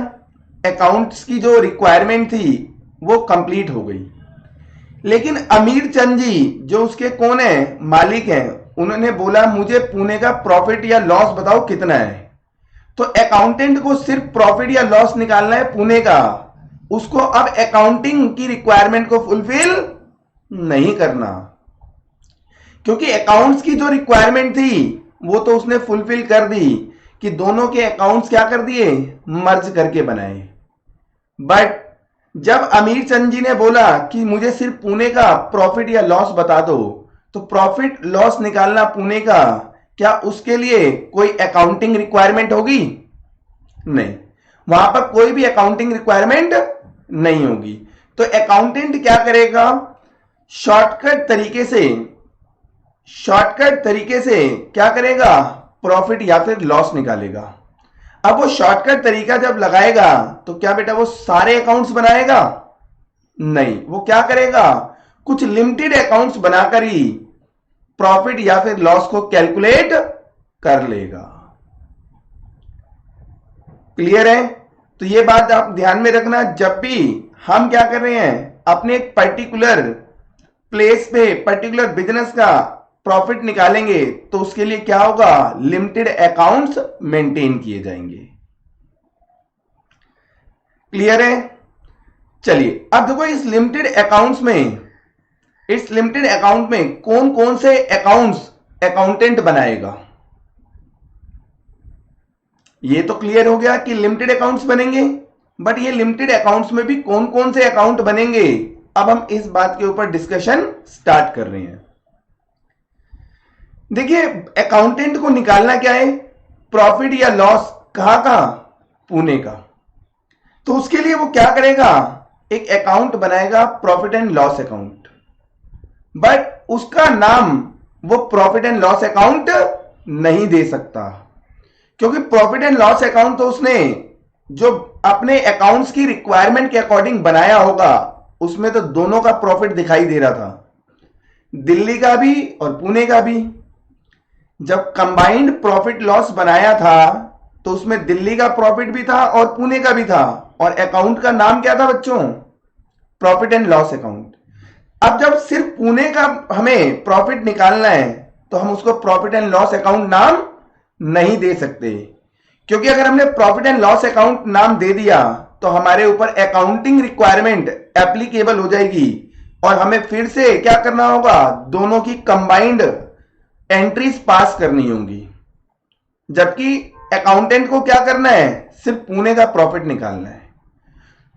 अकाउंट्स की जो रिक्वायरमेंट थी वो कंप्लीट हो गई। लेकिन अमीर चंद जी जो उसके कौन है, मालिक हैं, उन्होंने बोला मुझे पुणे का प्रॉफिट या लॉस बताओ कितना है। तो अकाउंटेंट को सिर्फ प्रॉफिट या लॉस निकालना है पुणे का, उसको अब अकाउंटिंग की रिक्वायरमेंट को फुलफिल नहीं करना, क्योंकि अकाउंट्स की जो रिक्वायरमेंट थी वो तो उसने फुलफिल कर दी कि दोनों के अकाउंट्स क्या कर दिए, मर्ज करके बनाए। बट जब अमीर चंद जी ने बोला कि मुझे सिर्फ पुणे का प्रॉफिट या लॉस बता दो, तो प्रॉफिट लॉस निकालना पुणे का, क्या उसके लिए कोई अकाउंटिंग रिक्वायरमेंट होगी? नहीं, वहां पर कोई भी अकाउंटिंग रिक्वायरमेंट नहीं होगी। तो अकाउंटेंट क्या करेगा, शॉर्टकट तरीके से क्या करेगा, प्रॉफिट या फिर लॉस निकालेगा। अब वो शॉर्टकट तरीका जब लगाएगा तो क्या बेटा वो सारे अकाउंट्स बनाएगा? नहीं, वो क्या करेगा, कुछ लिमिटेड अकाउंट्स बनाकर ही प्रॉफिट या फिर लॉस को कैलकुलेट कर लेगा। क्लियर है? तो ये बात आप ध्यान में रखना, जब भी हम क्या कर रहे हैं, अपने एक पर्टिकुलर प्लेस पे पर्टिकुलर बिजनेस का प्रॉफिट निकालेंगे तो उसके लिए क्या होगा, लिमिटेड अकाउंट्स मेंटेन किए जाएंगे। क्लियर है? चलिए अब देखो इस लिमिटेड अकाउंट में कौन कौन से अकाउंट्स अकाउंटेंट बनाएगा। ये तो क्लियर हो गया कि लिमिटेड अकाउंट्स बनेंगे, बट ये लिमिटेड अकाउंट्स में भी कौन कौन से अकाउंट बनेंगे, अब हम इस बात के ऊपर डिस्कशन स्टार्ट कर रहे हैं। देखिए, अकाउंटेंट को निकालना क्या है, प्रॉफिट या लॉस, कहां, पुणे का। तो उसके लिए वो क्या करेगा, एक अकाउंट बनाएगा, profit and loss account, but उसका नाम वो प्रॉफिट एंड लॉस अकाउंट नहीं दे सकता, क्योंकि प्रॉफिट एंड लॉस अकाउंट तो उसने जो अपने अकाउंट्स की रिक्वायरमेंट के अकॉर्डिंग बनाया होगा, उसमें तो दोनों का प्रॉफिट दिखाई दे रहा था, दिल्ली का भी और पुणे का भी। जब कंबाइंड प्रॉफिट लॉस बनाया था तो उसमें दिल्ली का प्रॉफिट भी था और पुणे का भी था, और अकाउंट का नाम क्या था बच्चों, प्रॉफिट एंड लॉस अकाउंट। अब जब सिर्फ पुणे का हमें प्रॉफिट निकालना है तो हम उसको प्रॉफिट एंड लॉस अकाउंट नाम नहीं दे सकते, क्योंकि अगर हमने प्रॉफिट एंड लॉस अकाउंट नाम दे दिया तो हमारे ऊपर अकाउंटिंग रिक्वायरमेंट एप्लीकेबल हो जाएगी और हमें फिर से क्या करना होगा, दोनों की कंबाइंड एंट्रीज पास करनी होंगी। जबकि अकाउंटेंट को क्या करना है, सिर्फ पुणे का प्रॉफिट निकालना है।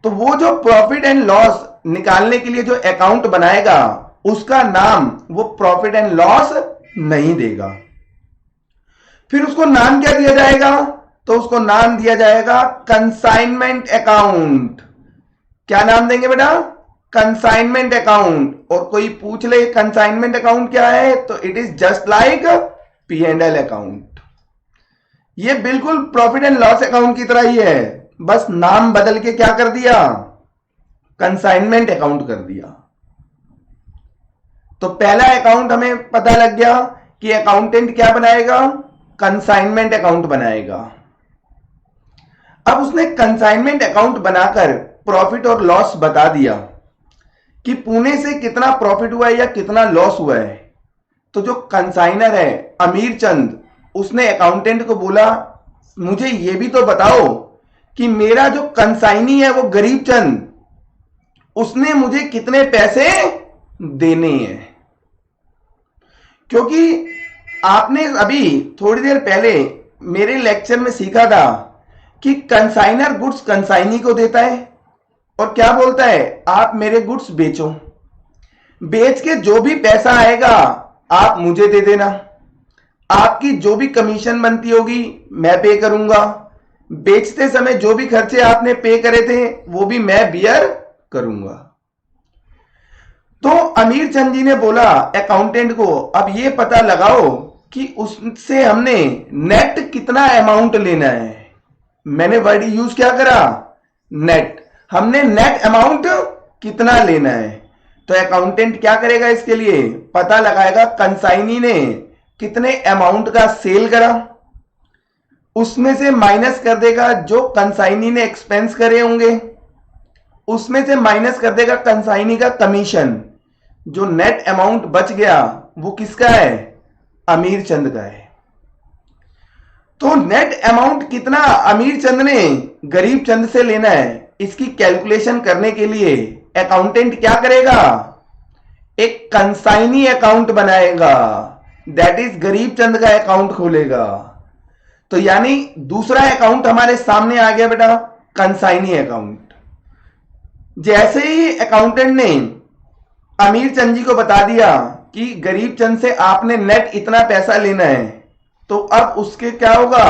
तो वो जो प्रॉफिट एंड लॉस निकालने के लिए जो अकाउंट बनाएगा, उसका नाम वो प्रॉफिट एंड लॉस नहीं देगा। फिर उसको नाम क्या दिया जाएगा, तो उसको नाम दिया जाएगा कंसाइनमेंट अकाउंट। क्या नाम देंगे बेटा, कंसाइनमेंट अकाउंट। और कोई पूछ ले कंसाइनमेंट अकाउंट क्या है, तो it is just like P&L account. ये बिल्कुल प्रॉफिट एंड लॉस अकाउंट की तरह ही है, बस नाम बदल के क्या कर दिया, कंसाइनमेंट अकाउंट कर दिया। तो पहला अकाउंट हमें पता लग गया कि अकाउंटेंट क्या बनाएगा, कंसाइनमेंट अकाउंट बनाएगा। अब उसने कंसाइनमेंट अकाउंट बनाकर प्रॉफिट और लॉस बता दिया कि पुणे से कितना प्रॉफिट हुआ है या कितना लॉस हुआ है। तो जो कंसाइनर है अमीर चंद, उसने अकाउंटेंट को बोला, मुझे यह भी तो बताओ कि मेरा जो कंसाइनी है वो गरीब चंद, उसने मुझे कितने पैसे देने हैं। क्योंकि आपने अभी थोड़ी देर पहले मेरे लेक्चर में सीखा था कि कंसाइनर गुड्स कंसाइनी को देता है और क्या बोलता है, आप मेरे गुड्स बेचो, बेच के जो भी पैसा आएगा आप मुझे दे देना, आपकी जो भी कमीशन बनती होगी मैं पे करूंगा, बेचते समय जो भी खर्चे आपने पे करे थे वो भी मैं बियर करूंगा। तो अमीर चंद जी ने बोला अकाउंटेंट को, अब ये पता लगाओ कि उससे हमने नेट कितना अमाउंट लेना है। मैंने वर्ड यूज क्या करा, नेट। हमने नेट अमाउंट कितना लेना है। तो अकाउंटेंट क्या करेगा, इसके लिए पता लगाएगा कंसाइनी ने कितने अमाउंट का सेल करा, उसमें से माइनस कर देगा जो कंसाइनी ने एक्सपेंस करे होंगे, उसमें से माइनस कर देगा कंसाइनी का कमीशन। जो नेट अमाउंट बच गया वो किसका है, अमीर चंद का है। तो नेट अमाउंट कितना अमीर चंद ने गरीब चंद से लेना है, इसकी कैलकुलेशन करने के लिए अकाउंटेंट क्या करेगा, एक कंसाइनी अकाउंट बनाएगा, दैट इज गरीब चंद का अकाउंट खोलेगा। तो यानी दूसरा अकाउंट हमारे सामने आ गया बेटा, कंसाइनी अकाउंट। जैसे ही अकाउंटेंट ने अमीर चंद जी को बता दिया कि गरीब चंद से आपने नेट इतना पैसा लेना है, तो अब उसके क्या होगा,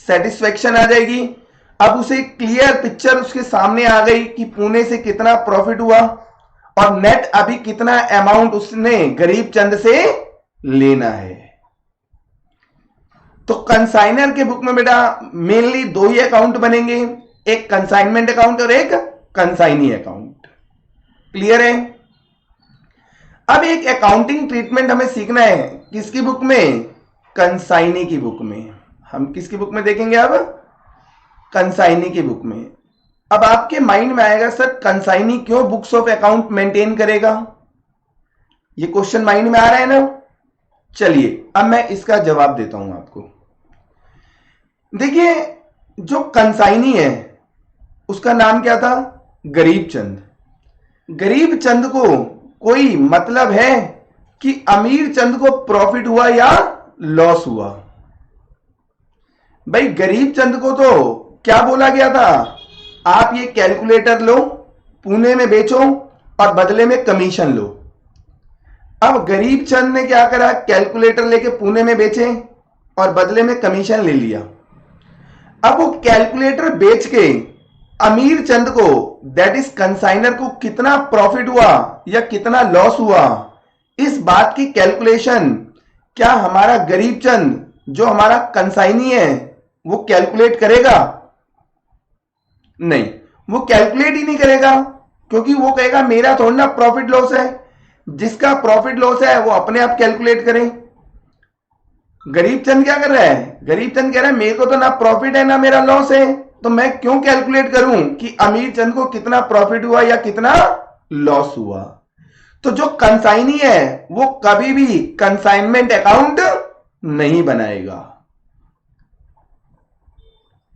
सेटिस्फेक्शन आ जाएगी। अब उसे क्लियर पिक्चर उसके सामने आ गई कि पुणे से कितना प्रॉफिट हुआ और नेट अभी कितना अमाउंट उसने गरीब चंद से लेना है। तो कंसाइनर के बुक में बेटा मेनली दो ही अकाउंट बनेंगे, एक कंसाइनमेंट अकाउंट और एक कंसाइनी अकाउंट। क्लियर है। अब एक अकाउंटिंग ट्रीटमेंट हमें सीखना है, किसकी बुक में, कंसाइनी की बुक में। हम किसकी बुक में देखेंगे, अब कंसाइनी की बुक में। अब आपके माइंड में आएगा, सर कंसाइनी क्यों बुक्स ऑफ अकाउंट मेंटेन करेगा, ये क्वेश्चन माइंड में आ रहा है ना। चलिए अब मैं इसका जवाब देता हूं आपको। देखिए जो कंसाइनी है उसका नाम क्या था, गरीब चंद। गरीब चंद को कोई मतलब है कि अमीर चंद को प्रॉफिट हुआ या लॉस हुआ। भाई गरीब चंद को तो क्या बोला गया था, आप ये कैलकुलेटर लो, पुणे में बेचो और बदले में कमीशन लो। अब गरीब चंद ने क्या करा, कैलकुलेटर लेके पुणे में बेचे और बदले में कमीशन ले लिया। अब वो कैलकुलेटर बेच के अमीर चंद को, दैट इज कंसाइनर को, कितना प्रॉफिट हुआ या कितना लॉस हुआ, इस बात की कैलकुलेशन क्या हमारा गरीब चंद जो हमारा कंसाइनी है वो कैलकुलेट करेगा? नहीं, वो कैलकुलेट ही नहीं करेगा, क्योंकि वो कहेगा मेरा थोड़ा ना प्रॉफिट लॉस है। जिसका प्रॉफिट लॉस है वो अपने आप कैलकुलेट करे। गरीब चंद क्या कर रहा है? गरीब चंद कह रहा है मेरे को तो ना प्रॉफिट है ना मेरा लॉस है, तो मैं क्यों कैलकुलेट करूं कि अमीर चंद को कितना प्रॉफिट हुआ या कितना लॉस हुआ। तो जो कंसाइनी है वो कभी भी कंसाइनमेंट अकाउंट नहीं बनाएगा।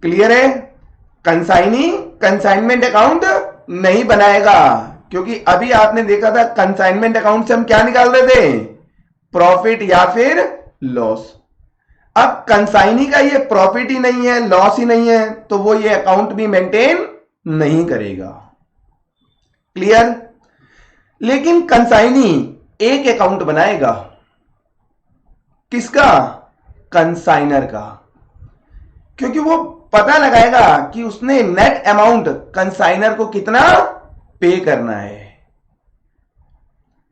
क्लियर है? कंसाइनी कंसाइनमेंट अकाउंट नहीं बनाएगा, क्योंकि अभी आपने देखा था कंसाइनमेंट अकाउंट से हम क्या निकाल रहे थे? प्रॉफिट या फिर लॉस। अब कंसाइनी का ये प्रॉफिट ही नहीं है, लॉस ही नहीं है, तो वो ये अकाउंट भी मेंटेन नहीं करेगा। क्लियर? लेकिन कंसाइनी एक अकाउंट बनाएगा। किसका? कंसाइनर का। क्योंकि वो पता लगाएगा कि उसने नेट अमाउंट कंसाइनर को कितना पे करना है।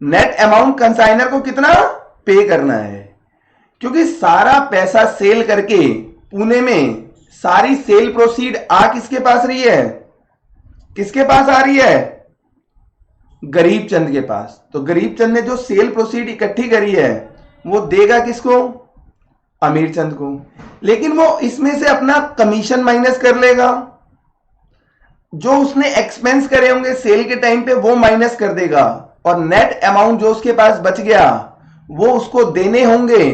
नेट अमाउंट कंसाइनर को कितना पे करना है, क्योंकि सारा पैसा सेल करके पुणे में सारी सेल प्रोसीड आ किसके पास रही है? किसके पास आ रही है? गरीब चंद के पास। तो गरीब चंद ने जो सेल प्रोसीड इकट्ठी करी है वो देगा किसको? अमीर चंद को। लेकिन वो इसमें से अपना कमीशन माइनस कर लेगा, जो उसने एक्सपेंस करे होंगे सेल के टाइम पे वो माइनस कर देगा, और नेट अमाउंट जो उसके पास बच गया वो उसको देने होंगे।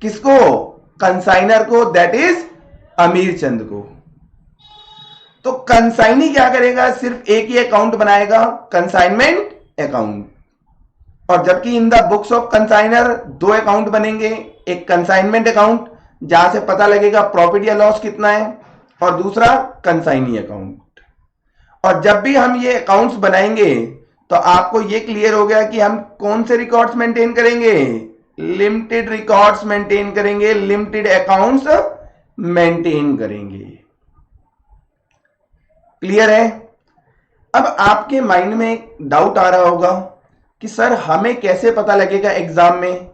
किसको? कंसाइनर को, दैट इज अमीर चंद को। तो कंसाइनी क्या करेगा? सिर्फ एक ही अकाउंट बनाएगा, कंसाइनमेंट अकाउंट। और जबकि in the books of consignor दो अकाउंट बनेंगे, एक कंसाइनमेंट अकाउंट जहां से पता लगेगा प्रॉफिट या लॉस कितना है, और दूसरा कंसाइनी अकाउंट। और जब भी हम ये अकाउंट्स बनाएंगे तो आपको ये क्लियर हो गया कि हम कौन से रिकॉर्ड्स मेंटेन करेंगे? लिमिटेड रिकॉर्ड्स मेंटेन करेंगे, लिमिटेड अकाउंट्स मेंटेन करेंगे। क्लियर है? अब आपके माइंड में एक डाउट आ रहा होगा कि सर हमें कैसे पता लगेगा एग्जाम में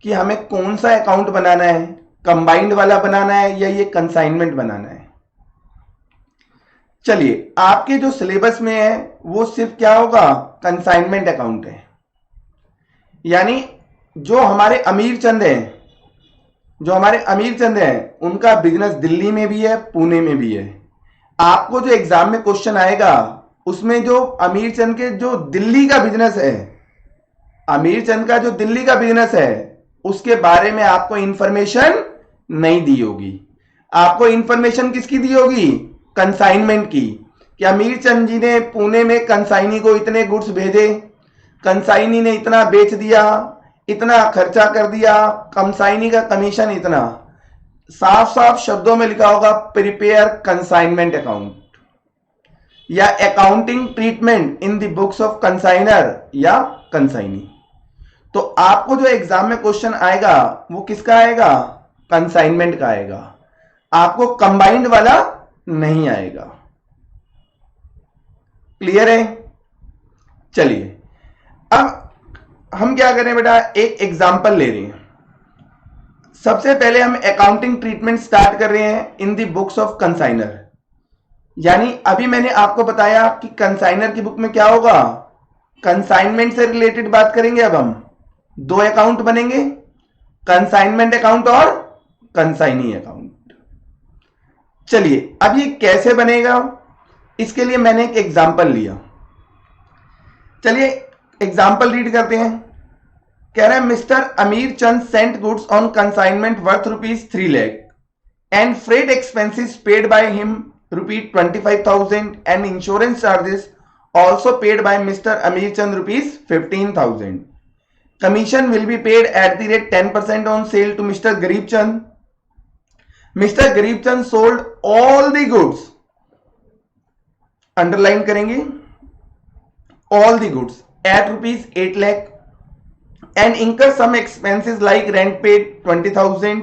कि हमें कौन सा अकाउंट बनाना है, कंबाइंड वाला बनाना है या ये कंसाइनमेंट बनाना है। चलिए, आपके जो सिलेबस में है वो सिर्फ क्या होगा? कंसाइनमेंट अकाउंट है। यानी जो हमारे अमीर चंद हैं, जो हमारे अमीर चंद हैं उनका बिजनेस दिल्ली में भी है, पुणे में भी है। आपको जो एग्जाम में क्वेश्चन आएगा उसमें जो अमीर चंद के जो दिल्ली का बिजनेस है, अमीर चंद का जो दिल्ली का बिजनेस है उसके बारे में आपको इंफॉर्मेशन नहीं दी होगी। आपको इंफॉर्मेशन किसकी दी होगी? कंसाइनमेंट की, कि अमीर चंद जी ने पुणे में कंसाइनी को इतने गुड्स भेजे, कंसाइनी ने इतना बेच दिया, इतना खर्चा कर दिया, कंसाइनी का कमीशन इतना। साफ साफ शब्दों में लिखा होगा प्रिपेयर कंसाइनमेंट अकाउंट या accounting treatment in the books of consignor या कंसाइनी। तो आपको जो एग्जाम में क्वेश्चन आएगा वो किसका आएगा? कंसाइनमेंट का आएगा। आपको कंबाइंड वाला नहीं आएगा। क्लियर है? चलिए, अब हम क्या करें बेटा, एक एग्जांपल ले रहे हैं। सबसे पहले हम अकाउंटिंग ट्रीटमेंट स्टार्ट कर रहे हैं in the books of consignor. यानी अभी मैंने आपको बताया कि कंसाइनर की बुक में क्या होगा? कंसाइनमेंट से रिलेटेड बात करेंगे। अब हम दो अकाउंट बनेंगे, कंसाइनमेंट अकाउंट और कंसाइनी अकाउंट। चलिए, अब ये कैसे बनेगा इसके लिए मैंने एक एग्जांपल लिया। चलिए एग्जांपल रीड करते हैं। कह रहा है mister Amir Chand sent goods on consignment worth ₹3 lakh and freight expenses paid by him ₹25,000 and insurance charges also paid by Mr. Amir Chand ₹15,000. Commission will be paid at the rate 10% on sale to Mr. Garib Chand. Mr. Garib Chand sold all the goods underline करेंगे, all the goods at rupees 8 lakh and incur some expenses like rent paid 20,000,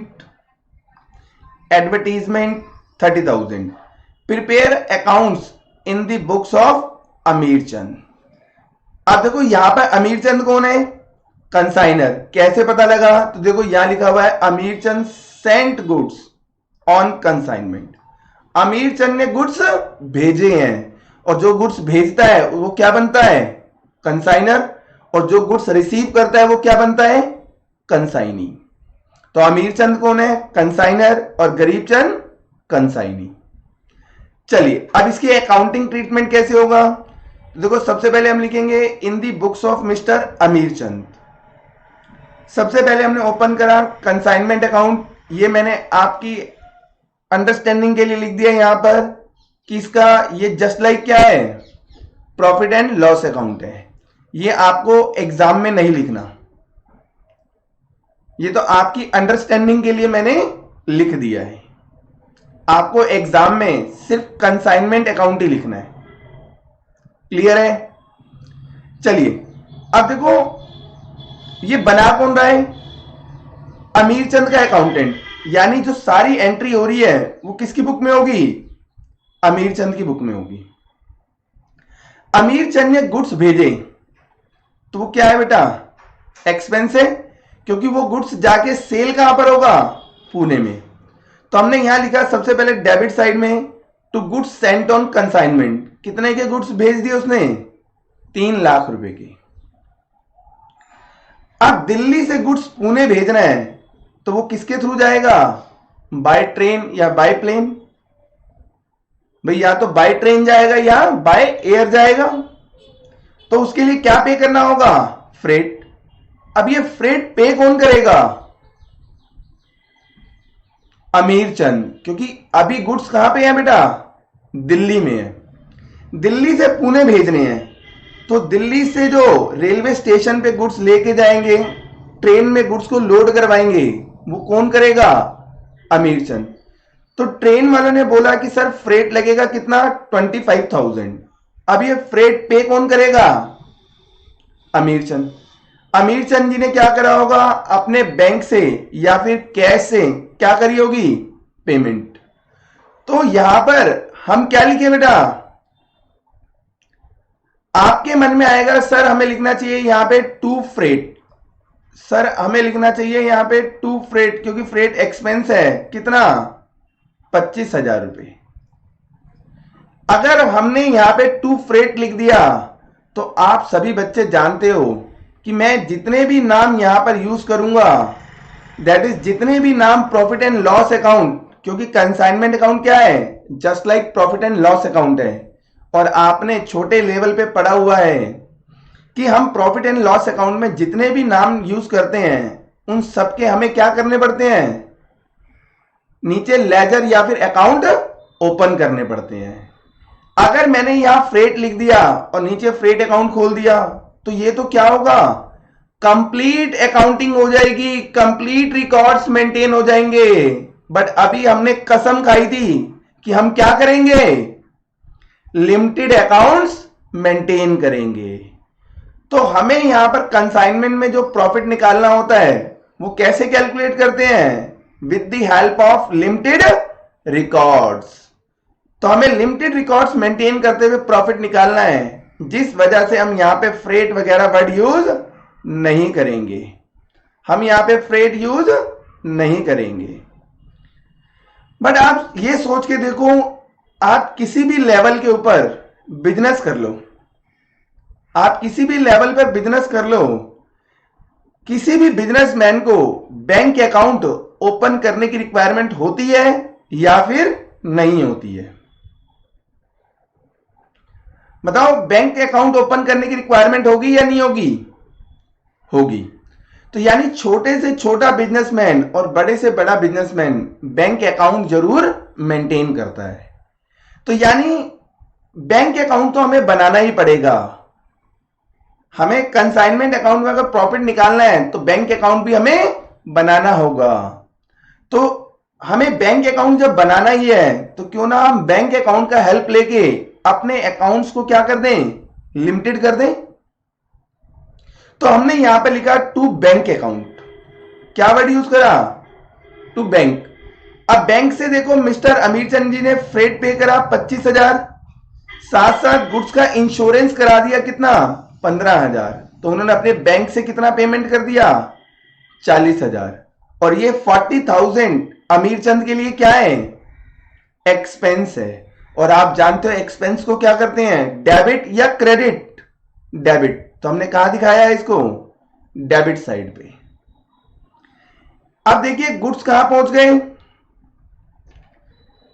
advertisement 30,000. Prepare accounts in the books of अमीर चंद. अब देखो यहां पर अमीर चंद कौन है? Consignor. कैसे पता लगा? तो देखो यहां लिखा हुआ है अमीर Chand sent goods on consignment. अमीर चंद ने गुड्स भेजे हैं और जो गुड्स भेजता है वो क्या बनता है? कंसाइनर. और जो गुड्स रिसीव करता है वो क्या बनता है? कंसाइनी. तो अमीर चंद कौन है? कंसाइनर. और गरीब चंद कंसाइनी. चलिए अब इसकी अकाउंटिंग ट्रीटमेंट कैसे होगा? देखो सबसे पहले हम लिखेंगे इन दी बुक्स ऑफ मिस्टर अमीर चंद. सबसे पहले हमने ओपन करा कंसाइनमेंट अकाउंट. ये मैंने आपकी अंडरस्टैंडिंग के लिए लिख दिया यहां पर कि इसका ये जस्ट लाइक क्या है? प्रॉफिट एंड लॉस अकाउंट है. ये आपको एग्जाम में नहीं लिखना, ये तो आपकी अंडरस्टैंडिंग के लिए मैंने लिख दिया है. आपको एग्जाम में सिर्फ कंसाइनमेंट अकाउंट ही लिखना है. क्लियर है? चलिए अब देखो ये बना कौन रहा है? अमीर चंद का अकाउंटेंट. यानी जो सारी एंट्री हो रही है वो किसकी बुक में होगी? अमीर चंद की बुक में होगी. अमीर चंद ने गुड्स भेजे तो वो क्या है बेटा? एक्सपेंस है, क्योंकि वो गुड्स जाके सेल कहां पर होगा? पुणे में. तो हमने यहां लिखा सबसे पहले डेबिट साइड में to goods sent on consignment. कितने के गुड्स भेज दिए उसने? 3 लाख रुपए के. अब दिल्ली से गुड्स पुणे भेजना है तो वो किसके थ्रू जाएगा? बाय ट्रेन या बाय प्लेन? भाई या तो बाय ट्रेन जाएगा या बाय एयर जाएगा. तो उसके लिए क्या पे करना होगा? फ्रेट. अब ये फ्रेट पे कौन करेगा? अमीर चंद. क्योंकि अभी गुड्स कहां पे है बेटा? दिल्ली में है. दिल्ली से पुणे भेजने हैं तो दिल्ली से जो रेलवे स्टेशन पे गुड्स लेके जाएंगे, ट्रेन में गुड्स को लोड करवाएंगे, वो कौन करेगा? अमीर चंद. तो ट्रेन वालों ने बोला कि सर फ्रेट लगेगा कितना? 25,000. अब ये फ्रेट पे कौन करेगा? अमीर चंद. अमीर चंद जी ने क्या करा होगा? अपने बैंक से या फिर कैश से क्या करी होगी? पेमेंट. तो यहां पर हम क्या लिखे बेटा? आपके मन में आएगा सर हमें लिखना चाहिए यहां पे टू फ्रेट. सर हमें लिखना चाहिए यहां पे टू फ्रेट, क्योंकि फ्रेट एक्सपेंस है. कितना? 25,000 रुपए. अगर हमने यहां पे टू फ्रेट लिख दिया तो आप सभी बच्चे जानते हो कि मैं जितने भी नाम यहां पर यूज करूंगा, दैट इज जितने भी नाम प्रॉफिट एंड लॉस अकाउंट, क्योंकि कंसाइनमेंट अकाउंट क्या है? Just like profit and loss account है. और आपने छोटे लेवल पे पढ़ा हुआ है कि हम प्रॉफिट एंड लॉस अकाउंट में जितने भी नाम यूज करते हैं उन सबके हमें क्या करने पड़ते हैं? नीचे लेजर या फिर अकाउंट ओपन करने पड़ते हैं. अगर मैंने यहां फ्रेट लिख दिया और नीचे फ्रेट अकाउंट खोल दिया तो ये तो क्या होगा? कंप्लीट अकाउंटिंग हो जाएगी, कंप्लीट रिकॉर्ड्स मेंटेन हो जाएंगे. बट अभी हमने कसम खाई थी कि हम क्या करेंगे? लिमिटेड अकाउंट्स मेंटेन करेंगे. तो हमें यहां पर कंसाइनमेंट में जो प्रॉफिट निकालना होता है वो कैसे कैलकुलेट करते हैं? With the help of limited records. तो हमें लिमिटेड रिकॉर्ड्स मेंटेन करते हुए प्रॉफिट निकालना है, जिस वजह से हम यहां पे फ्रेट वगैरह वर्ड यूज नहीं करेंगे. हम यहां पे फ्रेट यूज नहीं करेंगे. बट आप ये सोच के देखो, आप किसी भी लेवल के ऊपर बिजनेस कर लो, आप किसी भी लेवल पर बिजनेस कर लो, किसी भी बिजनेसमैन को बैंक अकाउंट ओपन करने की रिक्वायरमेंट होती है या फिर नहीं होती है? बताओ, बैंक अकाउंट ओपन करने की रिक्वायरमेंट होगी या नहीं होगी? होगी. तो यानी छोटे से छोटा बिजनेसमैन और बड़े से बड़ा बिजनेसमैन बैंक अकाउंट जरूर मेंटेन करता है. तो यानी बैंक अकाउंट तो हमें बनाना ही पड़ेगा. हमें कंसाइनमेंट अकाउंट में अगर प्रॉफिट निकालना है तो बैंक अकाउंट भी हमें बनाना होगा. तो हमें बैंक अकाउंट जब बनाना ही है तो क्यों ना हम बैंक अकाउंट का हेल्प लेके अपने अकाउंट्स को क्या कर दें, लिमिटेड कर दें। तो हमने यहां पर लिखा टू बैंक अकाउंट, क्या वर्ड यूज करा, टू बैंक। अब बैंक से देखो मिस्टर अमीर चंद जी ने फ्रेट पे करा 25,000, साथ साथ गुड्स का इंश्योरेंस करा दिया कितना, 15,000। तो उन्होंने अपने बैंक से कितना पेमेंट कर दिया, 40,000। और ये 40,000 अमीर चंद के लिए क्या है, एक्सपेंस है। और आप जानते हो एक्सपेंस को क्या करते हैं, डेबिट या क्रेडिट, डेबिट। तो हमने कहां दिखाया है इसको, डेबिट साइड पे। अब देखिए गुड्स कहां पहुंच गए,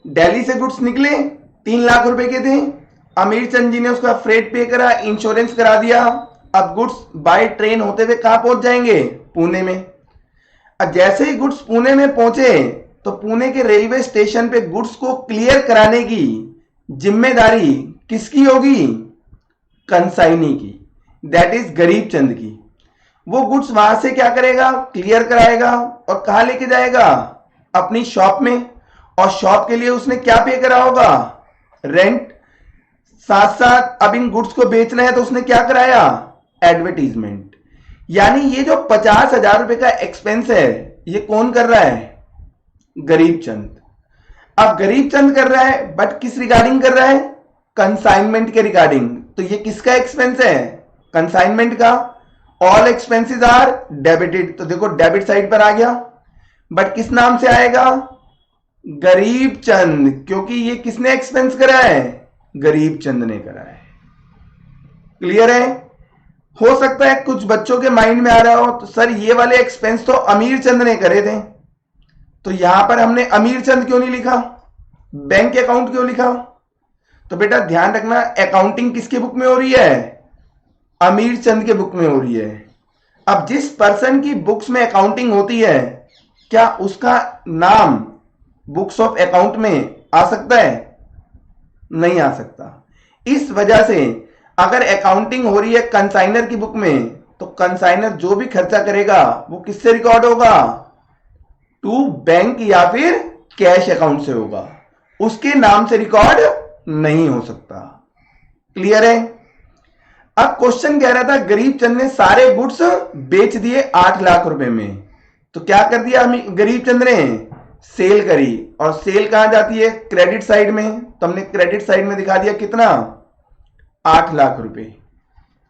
दिल्ली से गुड्स निकले 3 लाख रुपए के थे, अमीर चंद जी ने उसका फ्रेट पे करा, इंश्योरेंस करा दिया। अब गुड्स बाय ट्रेन होते हुए कहां पहुंच जाएंगे, पुणे में। अब जैसे ही गुड्स पुणे में पहुंचे तो पुणे के रेलवे स्टेशन पे गुड्स को क्लियर कराने की जिम्मेदारी किसकी होगी, कंसाइनी की, दैट इज गरीब चंद की। वो गुड्स वहां से क्या करेगा, क्लियर कराएगा और कहां लेके जाएगा, अपनी शॉप में। और शॉप के लिए उसने क्या पे करा होगा, रेंट। साथ साथ अब इन गुड्स को बेचना है तो उसने क्या कराया, एडवर्टीजमेंट। यानी ये जो 50,000 रुपए का एक्सपेंस है ये कौन कर रहा है, गरीब चंद। अब गरीब चंद कर रहा है बट किस रिगार्डिंग कर रहा है, कंसाइनमेंट के रिगार्डिंग। तो ये किसका एक्सपेंस है, कंसाइनमेंट का। ऑल एक्सपेंसेस आर डेबिटेड, तो देखो डेबिट साइड पर आ गया, बट किस नाम से आएगा, गरीब चंद, क्योंकि ये किसने एक्सपेंस करा है, गरीब चंद ने करा है। क्लियर है। हो सकता है कुछ बच्चों के माइंड में आ रहा हो तो सर ये वाले एक्सपेंस तो अमीर चंद ने करे थे, तो यहां पर हमने अमीर चंद क्यों नहीं लिखा, बैंक अकाउंट क्यों लिखा। तो बेटा ध्यान रखना अकाउंटिंग किसके बुक में हो रही है, अमीर चंद के बुक में हो रही है। अब जिस पर्सन की बुक्स में अकाउंटिंग होती है क्या उसका नाम बुक्स ऑफ अकाउंट में आ सकता है, नहीं आ सकता। इस वजह से अगर अकाउंटिंग हो रही है कंसाइनर की बुक में तो कंसाइनर जो भी खर्चा करेगा वो किससे रिकॉर्ड होगा, टू बैंक या फिर कैश अकाउंट से होगा, उसके नाम से रिकॉर्ड नहीं हो सकता। क्लियर है। अब क्वेश्चन कह रहा था गरीब चंद ने सारे गुड्स बेच दिए 8 लाख रुपए में, तो क्या कर दिया गरीब चंद ने, सेल करी। और सेल कहां जाती है, क्रेडिट साइड में। तो हमने क्रेडिट साइड में दिखा दिया कितना, 8 लाख रुपए।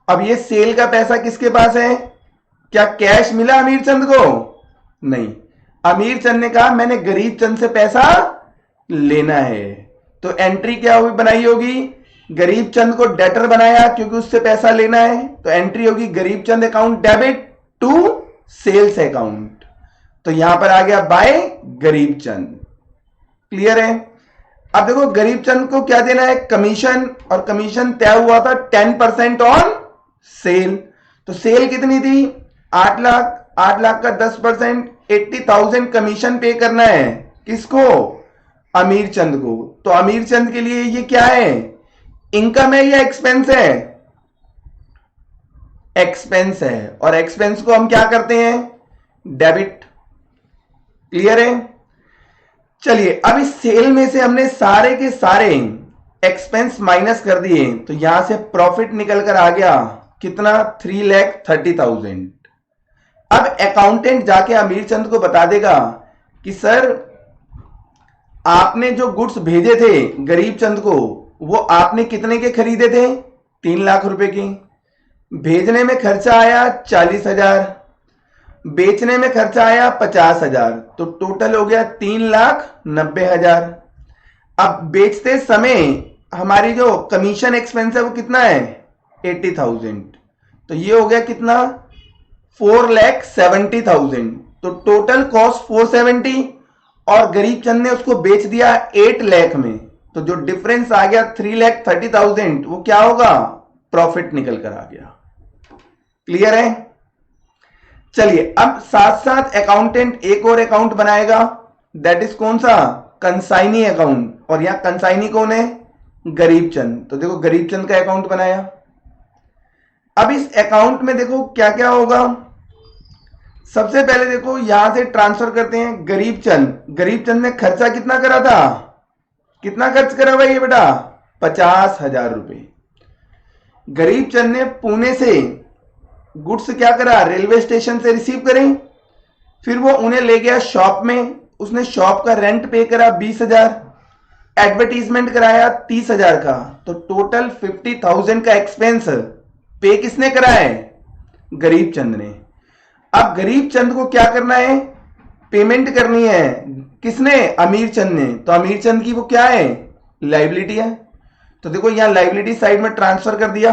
अब ये सेल का पैसा किसके पास है, क्या कैश मिला अमीर चंद को, नहीं। अमीर चंद ने कहा मैंने गरीब चंद से पैसा लेना है, तो एंट्री क्या हुई बनाई होगी, गरीब चंद को डेटर बनाया क्योंकि उससे पैसा लेना है, तो एंट्री होगी Garib Chand account debit to sales account. तो यहां पर आ गया बाय गरीब चंद। क्लियर है। अब देखो गरीब चंद को क्या देना है, कमीशन, और कमीशन तय हुआ था 10% ऑन सेल। तो सेल कितनी थी, 8 लाख, 8 लाख का 10% 80,000 कमीशन पे करना है, किसको, अमीर चंद को। तो अमीर चंद के लिए ये क्या है, इनकम है या एक्सपेंस है, एक्सपेंस है। और एक्सपेंस को हम क्या करते हैं, डेबिट। क्लियर है। चलिए अब इस सेल में से हमने सारे के सारे एक्सपेंस माइनस कर दिए, तो यहां से प्रॉफिट निकल कर आ गया कितना, 3,30,000। अब अकाउंटेंट जाके अमीर चंद को बता देगा कि सर आपने जो गुड्स भेजे थे गरीब चंद को वो आपने कितने के खरीदे थे, 3 लाख रुपए की। भेजने में खर्चा आया 40,000, बेचने में खर्चा आया 50,000, तो टोटल हो गया 3,90,000। अब बेचते समय हमारी जो कमीशन एक्सपेंस है वो कितना है, 80,000, तो ये हो गया कितना, 4,70,000। तो टोटल कॉस्ट 470 और गरीब चंद ने उसको बेच दिया 8 लाख में, तो जो डिफरेंस आ गया 3,30,000 वो क्या होगा, प्रॉफिट निकल कर आ गया। क्लियर है। चलिए अब साथ साथ अकाउंटेंट एक और अकाउंट बनाएगा, दैट इज कौन सा, कंसाइनी अकाउंट। और यहां कंसाइनी कौन है, गरीब चंद। तो देखो गरीब चंद का अकाउंट बनाया। अब इस अकाउंट में देखो क्या क्या होगा। सबसे पहले देखो यहां से ट्रांसफर करते हैं गरीब चंद। गरीब चंद ने खर्चा कितना करा था, कितना खर्च करा भाई ये बेटा, 50,000 रुपए। गरीब चंद ने पुणे से गुड्स क्या करा, रेलवे स्टेशन से रिसीव करें, फिर वो उन्हें ले गया शॉप में, उसने शॉप का रेंट पे करा 20,000, एडवर्टीजमेंट कराया 30,000 का, तो टोटल 50,000 का एक्सपेंस पे किसने करा है, गरीब चंद ने। अब गरीब चंद को क्या करना है, पेमेंट करनी है, किसने, अमीर चंद ने। तो अमीर चंद की वो क्या है, लाइबिलिटी है। तो देखो यहां लाइबिलिटी साइड में ट्रांसफर कर दिया,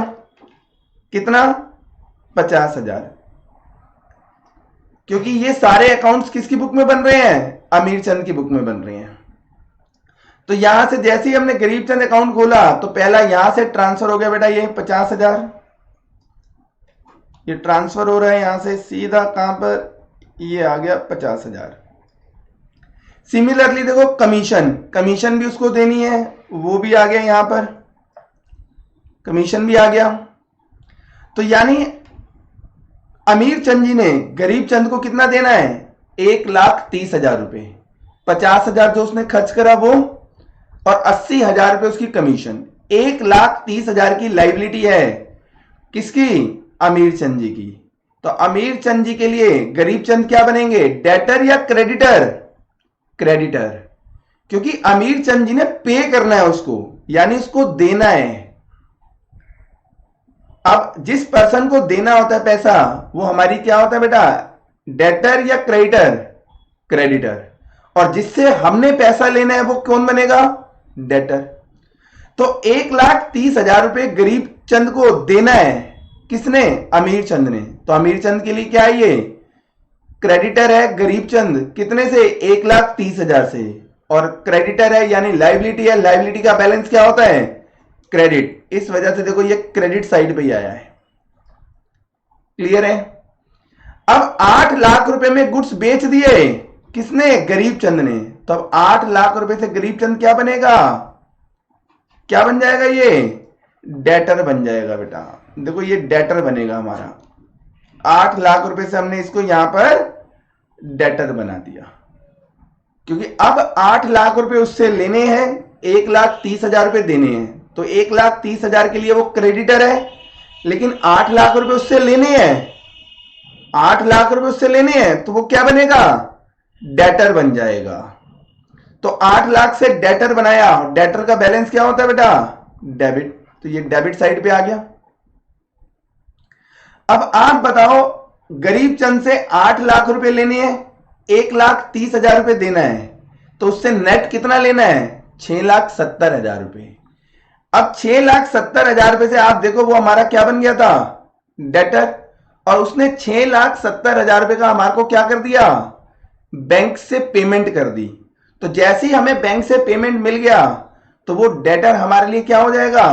कितना, 50,000, क्योंकि ये सारे अकाउंट्स किसकी बुक में बन रहे हैं, अमीर चंद की बुक में बन रहे हैं। तो यहां से जैसे ही हमने गरीब चंद अकाउंट खोला तो पहला यहां से ट्रांसफर हो गया बेटा ये 50,000, ये ट्रांसफर हो रहा है यहां से सीधा, कहां पर, ये आ गया 50,000। सिमिलरली देखो कमीशन भी उसको देनी है, वो भी आ गया यहां पर, कमीशन भी आ गया। तो यानी अमीर चंद जी ने गरीब चंद को कितना देना है, 1,30,000 रुपए, 50,000 जो उसने खर्च करा वो, और 80,000 रुपए उसकी कमीशन। 1,30,000 की लाइबिलिटी है किसकी, अमीर चंद जी की। तो अमीर चंद जी के लिए गरीब चंद क्या बनेंगे, डेटर या क्रेडिटर, क्रेडिटर, क्योंकि अमीर चंद जी ने पे करना है उसको, यानी उसको देना है। अब जिस पर्सन को देना होता है पैसा वो हमारी क्या होता है बेटा, डेटर या क्रेडिटर, क्रेडिटर, और जिससे हमने पैसा लेना है वो कौन बनेगा, डेटर। तो 1,30,000 रुपए गरीब चंद को देना है, किसने, अमीर चंद ने। तो अमीर चंद के लिए क्या है, ये क्रेडिटर है गरीब चंद, कितने से, 1,30,000 से, और क्रेडिटर है यानी लाइबिलिटी है, लाइबिलिटी का बैलेंस क्या होता है, क्रेडिट। इस वजह से देखो ये क्रेडिट साइड पे ही आया है, क्लियर है। अब 8 लाख रुपए में गुड्स बेच दिए, किसने, गरीब चंद ने। तो अब 8 लाख रुपए से गरीब चंद क्या बनेगा, क्या बन जाएगा, ये डेटर बन जाएगा बेटा। देखो ये डेटर बनेगा हमारा, 8 लाख रुपए से हमने इसको यहां पर डेटर बना दिया, क्योंकि अब 8 लाख रुपए उससे लेने हैं, 1,30,000 रुपए देने हैं। तो 1,30,000 के लिए वो क्रेडिटर है, लेकिन 8 लाख रुपए उससे लेने हैं, 8 लाख रुपए उससे लेने हैं, तो वो क्या बनेगा, डेटर बन जाएगा। तो 8 लाख से डेटर बनाया, डेटर का बैलेंस क्या होता है बेटा, डेबिट। तो ये डेबिट साइड पे आ गया। अब आप बताओ, गरीब चंद से 8 लाख रुपए लेने हैं, 1,30,000 रुपए देना है, तो उससे नेट कितना लेना है, 6,70,000 रुपए। अब 6,70,000 रुपए से आप देखो वो हमारा क्या बन गया था, डेटर, और उसने 6,70,000 रुपए का हमारे को क्या कर दिया, बैंक से पेमेंट कर दी। तो जैसे ही हमें बैंक से पेमेंट मिल गया तो वो डेटर हमारे लिए क्या हो जाएगा,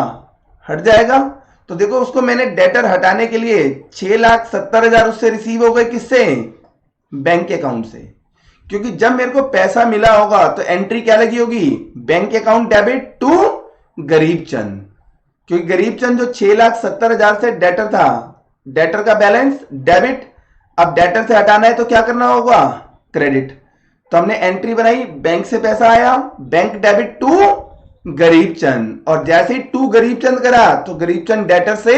हट जाएगा। तो देखो उसको मैंने डेटर हटाने के लिए 6,70,000 उससे रिसीव हो गए, किससे, बैंक अकाउंट से, क्योंकि जब मेरे को पैसा मिला होगा तो एंट्री क्या लगी होगी, बैंक अकाउंट डेबिट टू गरीब चंद, क्योंकि गरीब चंद जो 6,70,000 से डेटर था, डेटर का बैलेंस डेबिट, अब डेटर से हटाना है तो क्या करना होगा, क्रेडिट। तो हमने एंट्री बनाई, बैंक से पैसा आया, बैंक डेबिट टू गरीब चंद, और जैसे ही टू गरीब चंद करा तो गरीब चंद डेटर से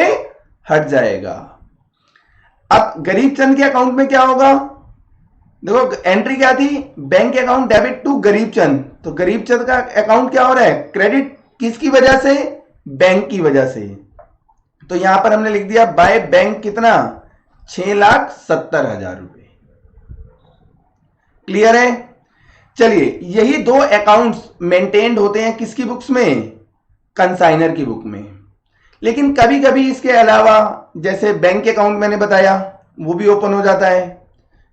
हट जाएगा। अब गरीब चंद के अकाउंट में क्या होगा, देखो एंट्री क्या थी, बैंक अकाउंट डेबिट टू गरीब चंद, तो गरीब चंद का अकाउंट क्या हो रहा है, क्रेडिट, किसकी वजह से, बैंक की वजह से। तो यहां पर हमने लिख दिया बाय बैंक कितना, 6,70,000 रुपए। क्लियर है। चलिए यही दो अकाउंट्स मेंटेन्ड होते हैं किसकी बुक्स में, कंसाइनर की बुक में। लेकिन कभी कभी इसके अलावा जैसे बैंक अकाउंट मैंने बताया वो भी ओपन हो जाता है,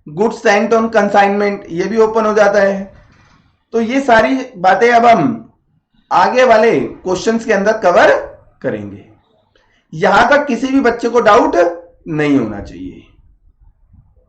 गुड्स सेंट ऑन कंसाइनमेंट ये भी ओपन हो जाता है। तो ये सारी बातें अब हम आगे वाले क्वेश्चंस के अंदर कवर करेंगे। यहां तक किसी भी बच्चे को डाउट नहीं होना चाहिए।